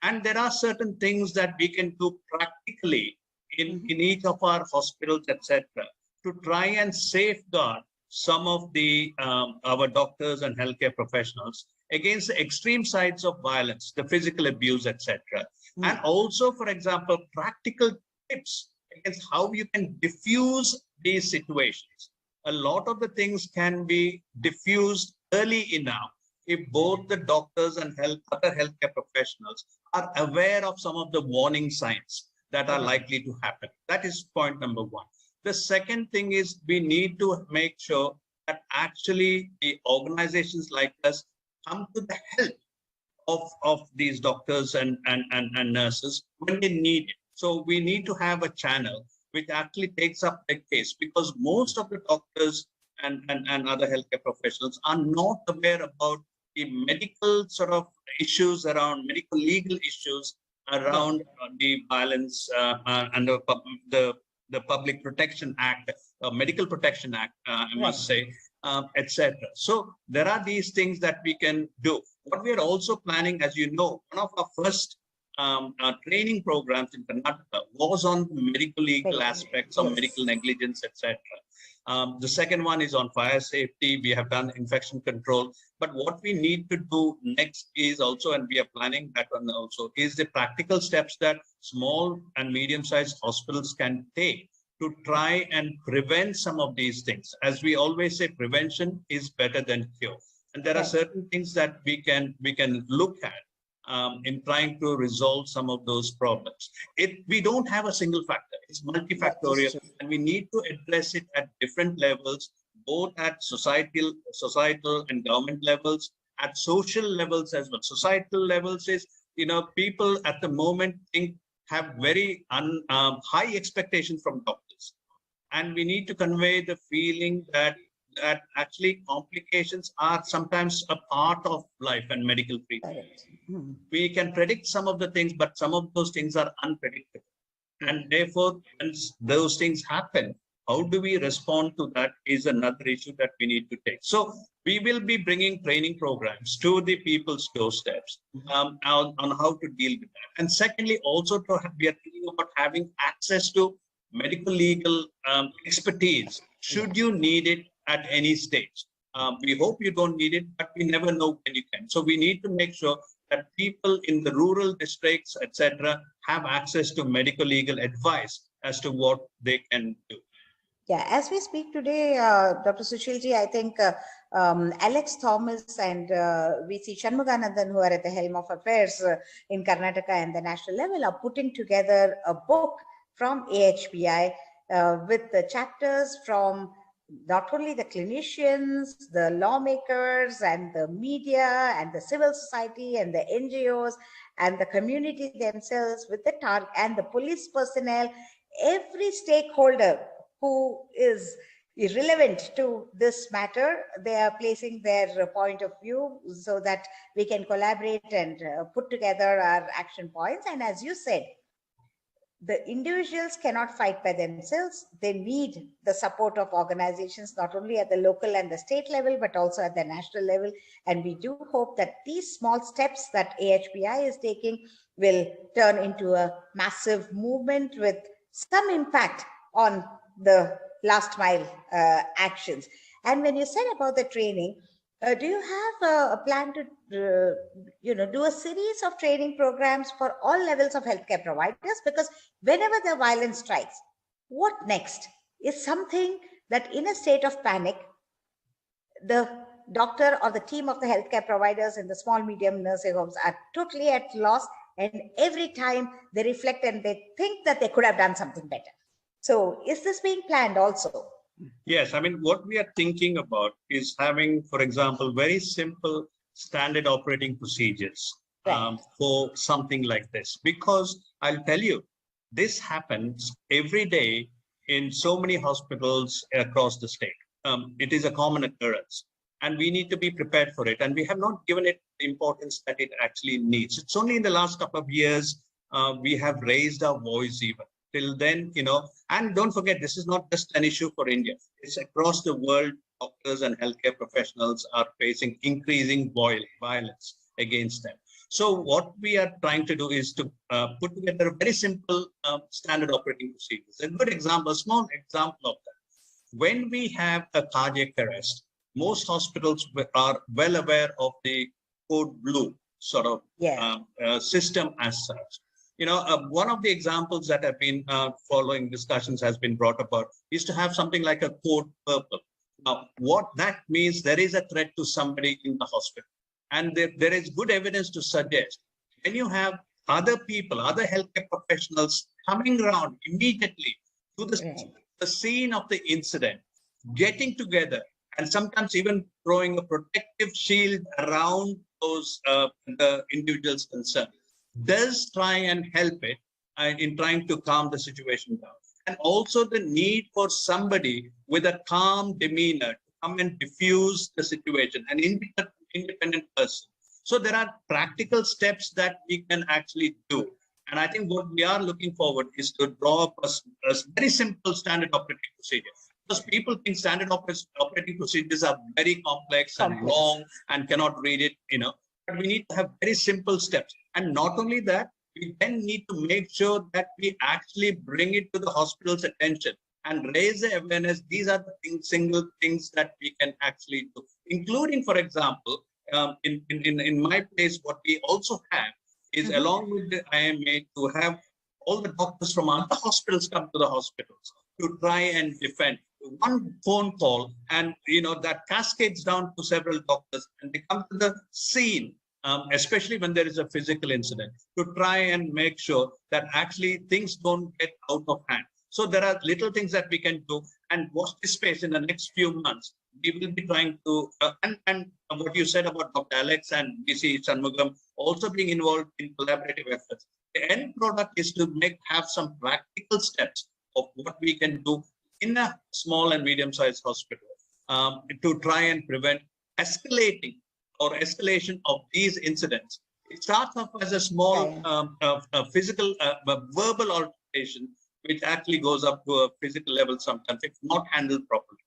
And there are certain things that we can do practically in each of our hospitals, etc., to try and safeguard some of the our doctors and healthcare professionals against the extreme sides of violence, the physical abuse, etc. And also, for example, practical tips against how you can diffuse these situations. A lot of the things can be diffused early enough if both the doctors and other healthcare professionals are aware of some of the warning signs that are likely to happen. That is point number one. The second thing is, we need to make sure that actually the organizations like us come to the help of these doctors and nurses when they need it. So we need to have a channel which actually takes up the case, because most of the doctors and other healthcare professionals are not aware about the medical sort of issues around, medical legal issues around the violence and the Public Protection Act, Medical Protection Act, I must say, etc. So there are these things that we can do. What we are also planning, as you know, one of our first training programs in Karnataka was on medical legal aspects of medical negligence, etc. The second one is on fire safety. We have done infection control. But what we need to do next is also, and we are planning that one also, is the practical steps that small and medium-sized hospitals can take to try and prevent some of these things. As we always say, prevention is better than cure. And there are certain things that we can look at in trying to resolve some of those problems. We don't have a single factor. It's multifactorial, and we need to address it at different levels, both at societal and government levels, at social levels as well. Societal levels is, people at the moment have very high expectations from doctors. And we need to convey the feeling that actually complications are sometimes a part of life and medical treatment. We can predict some of the things, but some of those things are unpredictable. And therefore, when those things happen, how do we respond to that is another issue that we need to take. So we will be bringing training programs to the people's doorsteps on how to deal with that. And secondly, also we are thinking about having access to medical legal expertise should you need it at any stage. We hope you don't need it, but we never know when you can. So we need to make sure that people in the rural districts, etc., have access to medical legal advice as to what they can do. Yeah, as we speak today, Dr. Sushilji, I think Alex Thomas and VC Shanmuganandan, who are at the helm of affairs in Karnataka and the national level, are putting together a book from AHPI with the chapters from not only the clinicians, the lawmakers, and the media, and the civil society, and the NGOs, and the community themselves, with the target and the police personnel, every stakeholder who is irrelevant to this matter, they are placing their point of view so that we can collaborate and put together our action points. And as you said, the individuals cannot fight by themselves. They need the support of organizations, not only at the local and the state level, but also at the national level. And we do hope that these small steps that AHPI is taking will turn into a massive movement with some impact on the last mile actions. And when you said about the training, do you have a plan to do a series of training programs for all levels of healthcare providers? Because whenever the violence strikes, what next is something that in a state of panic, the doctor or the team of the healthcare providers in the small, medium nursing homes are totally at loss. And every time they reflect and they think that they could have done something better. So is this being planned also? Yes, I mean, what we are thinking about is having, for example, very simple standard operating procedures for something like this. Because I'll tell you, this happens every day in so many hospitals across the state. It is a common occurrence, and we need to be prepared for it. And we have not given it the importance that it actually needs. It's only in the last couple of years we have raised our voice even. Till then, and don't forget, this is not just an issue for India. It's across the world. Doctors and healthcare professionals are facing increasing violence against them. So what we are trying to do is to put together a very simple standard operating procedures. A good example, a small example of that. When we have a cardiac arrest, most hospitals are well aware of the code blue sort of system as such. One of the examples that have been following discussions has been brought about is to have something like a code purple. Now, what that means, there is a threat to somebody in the hospital. And there is good evidence to suggest when you have other people, other healthcare professionals coming around immediately to the scene of the incident, getting together, and sometimes even throwing a protective shield around those the individuals concerned, does try and help it in trying to calm the situation down. And also the need for somebody with a calm demeanor to come and diffuse the situation, an independent person. So there are practical steps that we can actually do. And I think what we are looking forward is to draw up a very simple standard operating procedure. Because people think standard operating procedures are very complex and long and cannot read it, But we need to have very simple steps. And not only that, we then need to make sure that we actually bring it to the hospital's attention and raise the awareness. These are the single things that we can actually do, including, for example, in my place, what we also have is along with the IMA to have all the doctors from other hospitals come to the hospitals to try and defend. One phone call and that cascades down to several doctors, and they come to the scene, especially when there is a physical incident, to try and make sure that actually things don't get out of hand. So there are little things that we can do, and watch this space in the next few months. We will be trying to, and what you said about Dr. Alex and VC Shanmugam also being involved in collaborative efforts. The end product is to have some practical steps of what we can do in a small and medium-sized hospital to try and prevent escalation of these incidents. It starts off as a small physical, verbal altercation, which actually goes up to a physical level sometimes if not handled properly.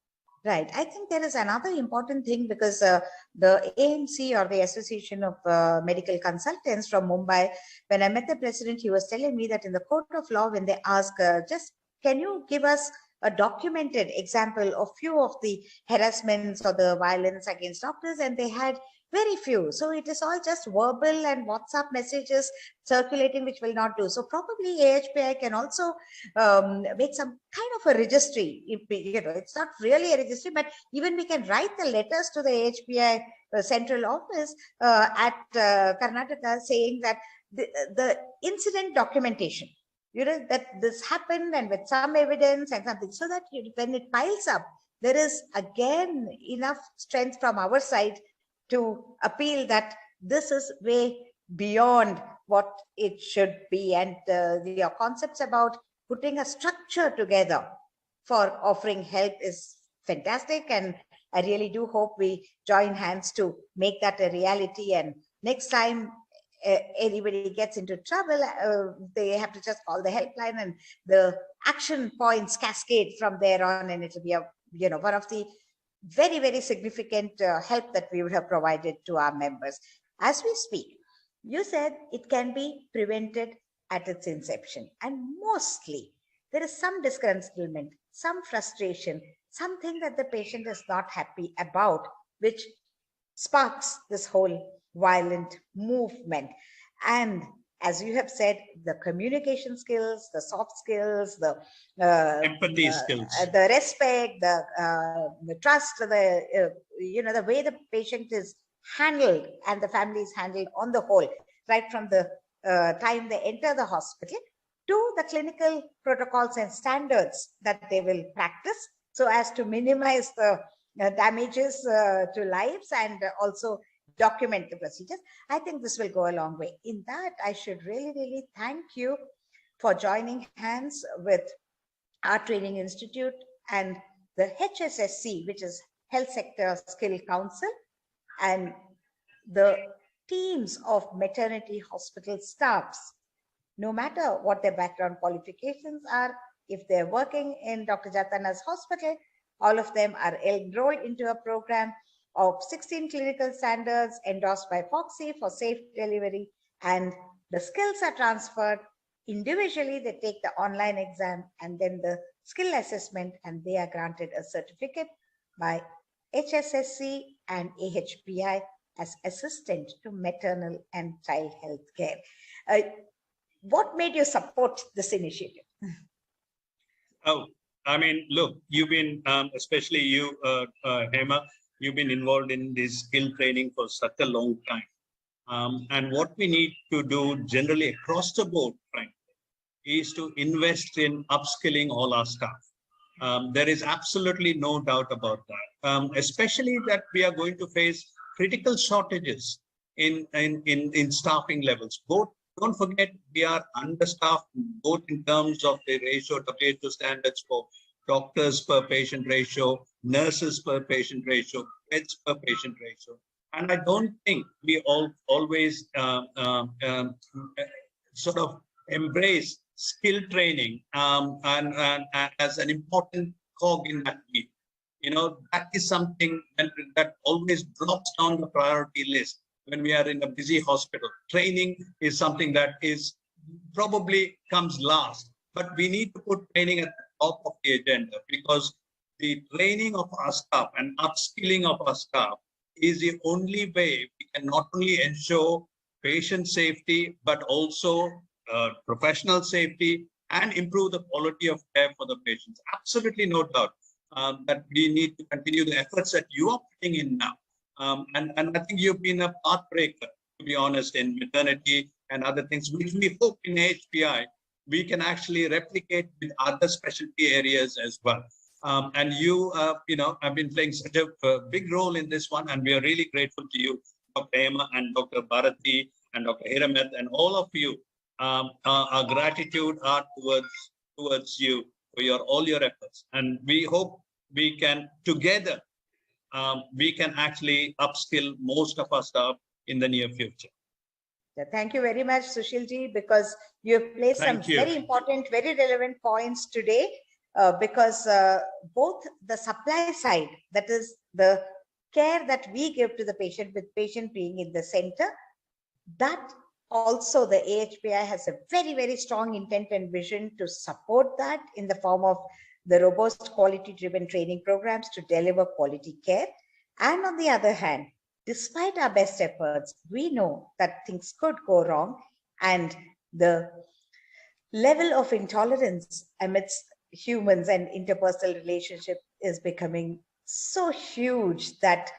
Right. I think there is another important thing because the AMC, or the Association of Medical Consultants from Mumbai, when I met the president, he was telling me that in the court of law, when they ask, just can you give us a documented example of few of the harassments or the violence against doctors, and they had very few. So it is all just verbal and WhatsApp messages circulating, which will not do. So probably AHPI can also make some kind of a registry. It's not really a registry, but even we can write the letters to the AHPI central office at Karnataka saying that the incident documentation, that this happened and with some evidence and something, so that when it piles up, there is again enough strength from our side to appeal that this is way beyond what it should be. And your concepts about putting a structure together for offering help is fantastic. And I really do hope we join hands to make that a reality. And next time anybody gets into trouble, they have to just call the helpline, and the action points cascade from there on, and it'll be a one of the very, very significant help that we would have provided to our members. As we speak, you said it can be prevented at its inception, and mostly there is some disgruntlement, some frustration, something that the patient is not happy about, which sparks this whole violent movement. And as you have said, the communication skills, the soft skills, the empathy skills, the respect, the trust, the way the patient is handled and the family is handled on the whole, right from the time they enter the hospital to the clinical protocols and standards that they will practice, so as to minimize the damages to lives and also document the procedures. I think this will go a long way. In that, I should really, really thank you for joining hands with our training institute and the HSSC, which is Health Sector Skill Council, and the teams of maternity hospital staffs, no matter what their background qualifications are. If they're working in Dr. Jatana's hospital, all of them are enrolled into a program of 16 clinical standards endorsed by FOXI for safe delivery, and the skills are transferred individually. They take the online exam and then the skill assessment, and they are granted a certificate by HSSC and AHPI as assistant to maternal and child health care. What made you support this initiative? Oh, I mean, look, you've been, especially you, Hema, you've been involved in this skill training for such a long time. And what we need to do generally across the board, frankly, is to invest in upskilling all our staff. There is absolutely no doubt about that, especially that we are going to face critical shortages in staffing levels. Both, don't forget, we are understaffed both in terms of the ratio, WHO standards for doctors per patient ratio, nurses per patient ratio, beds per patient ratio. And I don't think we always sort of embrace skill training and as an important cog in that wheel. That is something that always drops down the priority list when we are in a busy hospital. Training is something that is probably comes last, but we need to put training at the top of the agenda, because the training of our staff and upskilling of our staff is the only way we can not only ensure patient safety, but also professional safety and improve the quality of care for the patients. Absolutely no doubt that we need to continue the efforts that you are putting in now. And I think you've been a pathbreaker, to be honest, in maternity and other things, which we hope in HPI we can actually replicate with other specialty areas as well. And you have been playing such a big role in this one, and we are really grateful to you, Dr. Hema and Dr. Bharati and Dr. Hiramet, and all of you. Our gratitude are towards you for all your efforts. And we hope we can together, we can actually upskill most of our staff in the near future. Thank you very much, Sushilji, because you have placed some very important, very relevant points today, because both the supply side, that is the care that we give to the patient, with patient being in the center, that also the AHPI has a very, very strong intent and vision to support that in the form of the robust quality-driven training programs to deliver quality care. And on the other hand, despite our best efforts, we know that things could go wrong, and the level of intolerance amidst humans and interpersonal relationship is becoming so huge that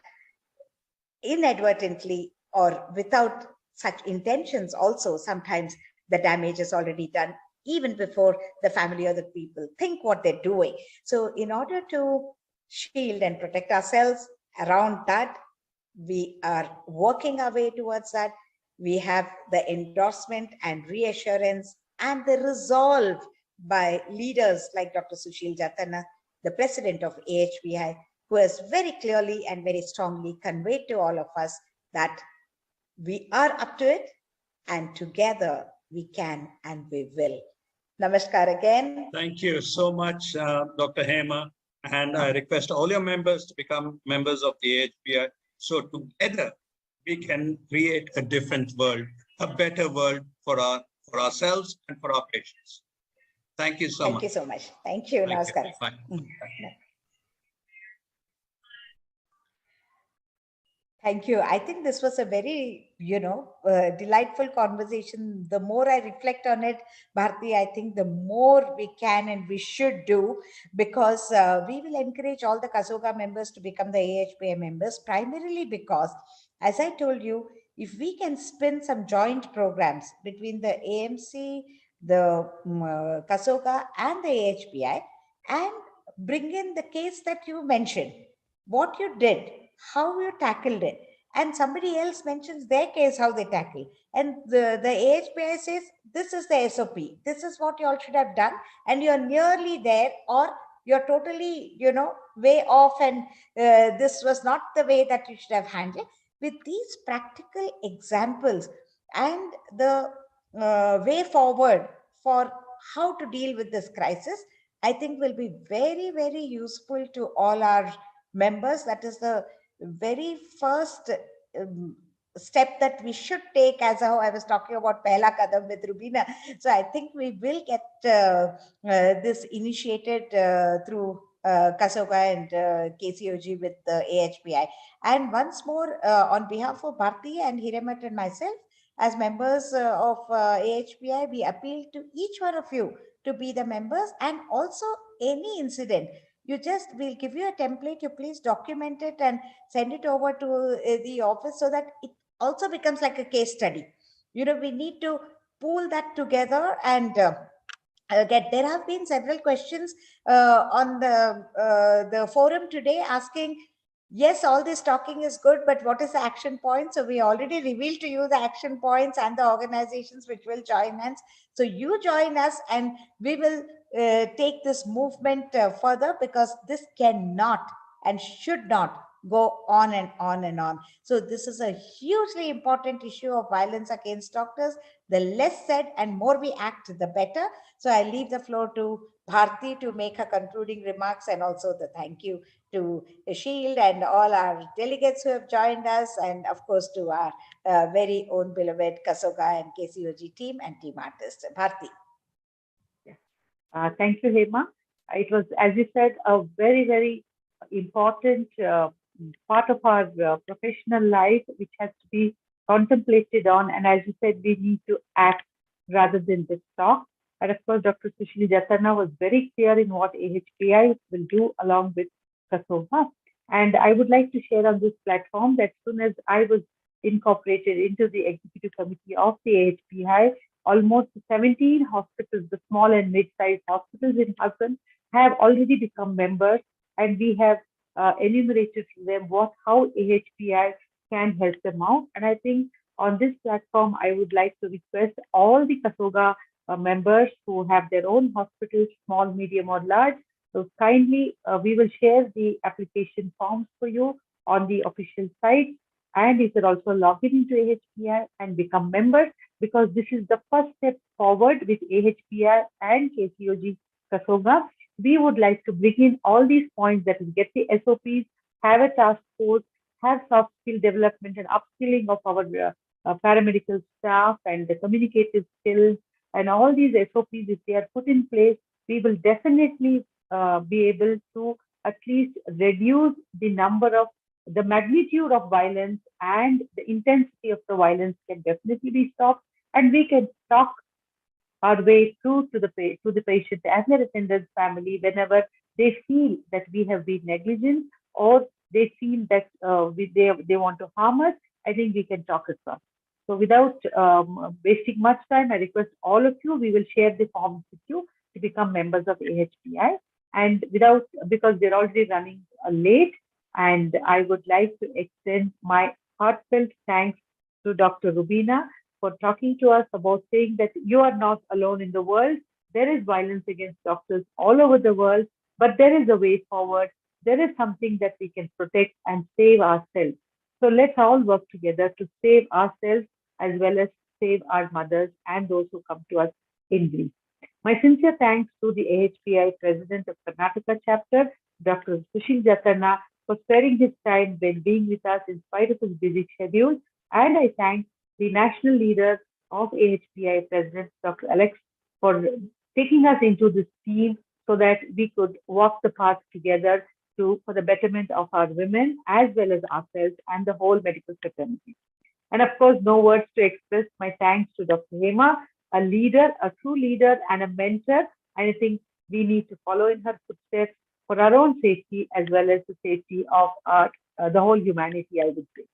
inadvertently or without such intentions also, sometimes the damage is already done even before the family or the people think what they're doing. So in order to shield and protect ourselves around that, we are working our way towards that. We have the endorsement and reassurance and the resolve by leaders like Dr. Sushil Jatana, the president of AHPI, who has very clearly and very strongly conveyed to all of us that we are up to it, and together we can and we will. Namaskar again. Thank you so much, Dr. Hema. And I request all your members to become members of the AHPI. So together we can create a different world, a better world for ourselves and for our patients. Thank you so much. Thank you so much. Thank you. Namaskar. Bye. Thank you. I think this was a very, delightful conversation. The more I reflect on it, Bharti, I think the more we can and we should do, because we will encourage all the KSOGA members to become the AHPI members, primarily because, as I told you, if we can spin some joint programs between the AMC, the KSOGA and the AHPI, and bring in the case that you mentioned, what you did, how you tackled it, and somebody else mentions their case, how they tackle, and the AHPI says, this is the SOP, this is what you all should have done, and you're nearly there, or you're totally, way off, and this was not the way that you should have handled. With these practical examples and the way forward for how to deal with this crisis, I think will be very, very useful to all our members. That is the very first step that we should take, as how I was talking about Pehla Kadam with Rubina. So I think we will get this initiated through KSOGA and KCOG with the AHPI. And once more, on behalf of Bharti and Hiremat and myself, as members of AHPI, we appeal to each one of you to be the members, and also any incident, we'll give you a template, you please document it and send it over to the office, so that it also becomes like a case study. We need to pool that together and there have been several questions on the forum today asking, yes, all this talking is good, but what is the action point? So we already revealed to you the action points and the organizations which will join us. So you join us and we will take this movement further, because this cannot and should not go on and on and on. So this is a hugely important issue of violence against doctors. The less said and more we act, the better. So I leave the floor to Bharti to make her concluding remarks, and also the thank you to Shield and all our delegates who have joined us, and of course to our very own beloved KSOGA and KCOG team and team artists. Bharti. Thank you, Hema. It was, as you said, a very, very important part of our professional life, which has to be contemplated on. And as you said, we need to act rather than just talk. And of course, Dr. Sushil Jatana was very clear in what AHPI will do along with KSOGA. And I would like to share on this platform that as soon as I was incorporated into the executive committee of the AHPI, almost 17 hospitals, the small and mid-sized hospitals in Hassan, have already become members, and we have enumerated to them how AHPI can help them out. And I think on this platform, I would like to request all the KSOGA members who have their own hospitals, small, medium, or large. So kindly, we will share the application forms for you on the official site. And you can also log in into AHPI and become members, because this is the first step forward with AHPI and KCOG KSOGA. We would like to bring in all these points, that is, get the SOPs, have a task force, have soft skill development and upskilling of our paramedical staff, and the communicative skills, and all these SOPs, if they are put in place, we will definitely be able to at least reduce the magnitude of violence, and the intensity of the violence can definitely be stopped, and we can talk our way through to the patient and their attendant's family whenever they feel that we have been negligent, or they feel that they want to harm us. I think we can talk across. So without wasting much time, I request all of you, we will share the forms with you to become members of AHPI. And because we're already running late, and I would like to extend my heartfelt thanks to Dr. Rubina for talking to us about saying that you are not alone in the world. There is violence against doctors all over the world, but there is a way forward. There is something that we can protect and save ourselves. So let's all work together to save ourselves, as well as save our mothers and those who come to us in grief. My sincere thanks to the AHPI President of Karnataka chapter, Dr. Sushil Jatarna, for sparing his time when being with us in spite of his busy schedule. And I thank the national leader of AHPI, President Dr. Alex, for taking us into this team so that we could walk the path together for the betterment of our women, as well as ourselves and the whole medical fraternity. And of course, no words to express my thanks to Dr. Hema, a leader, a true leader and a mentor. And I think we need to follow in her footsteps for our own safety, as well as the safety of the whole humanity, I would say.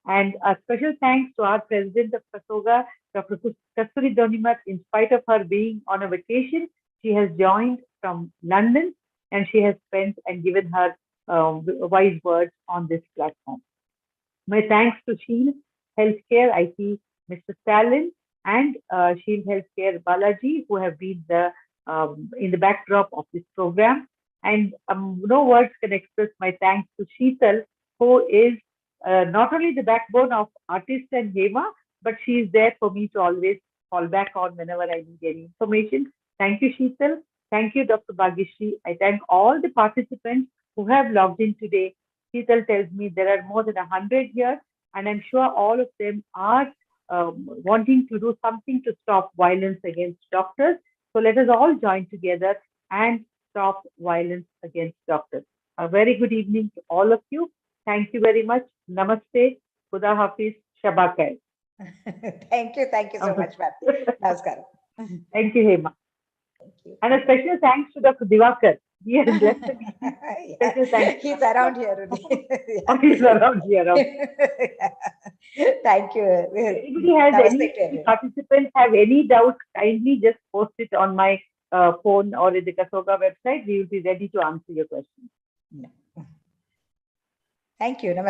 And a special thanks to our President of KSOGA, Dr. Kasturi Donimat. In spite of her being on a vacation, she has joined from London, and she has spent and given her wise words on this platform. My thanks to Shield Healthcare, I see Mr. Stalin, and Shield Healthcare Balaji, who have been in the backdrop of this program. And no words can express my thanks to Sheetal, who is not only the backbone of Artist and Hema, but she is there for me to always fall back on whenever I need any information. Thank you, Sheetal. Thank you, Dr. Bhagyashree. I thank all the participants who have logged in today. Sheetal tells me there are more than 100 here, and I'm sure all of them are wanting to do something to stop violence against doctors. So let us all join together and stop violence against doctors. A very good evening to all of you. Thank you very much. Namaste. Khuda Hafiz. Shaba Khair. Thank you so much, ma'am. Namaskar. Thank you, Hema. Thank you. And a special thanks to Dr. Divakar. He has left the meeting. Special thanks. He's around here. Oh, he's around here. Thank you. Anybody has any participants have any doubts, kindly just post it on my phone or in the KSOGA website. We will be ready to answer your questions. Thank you.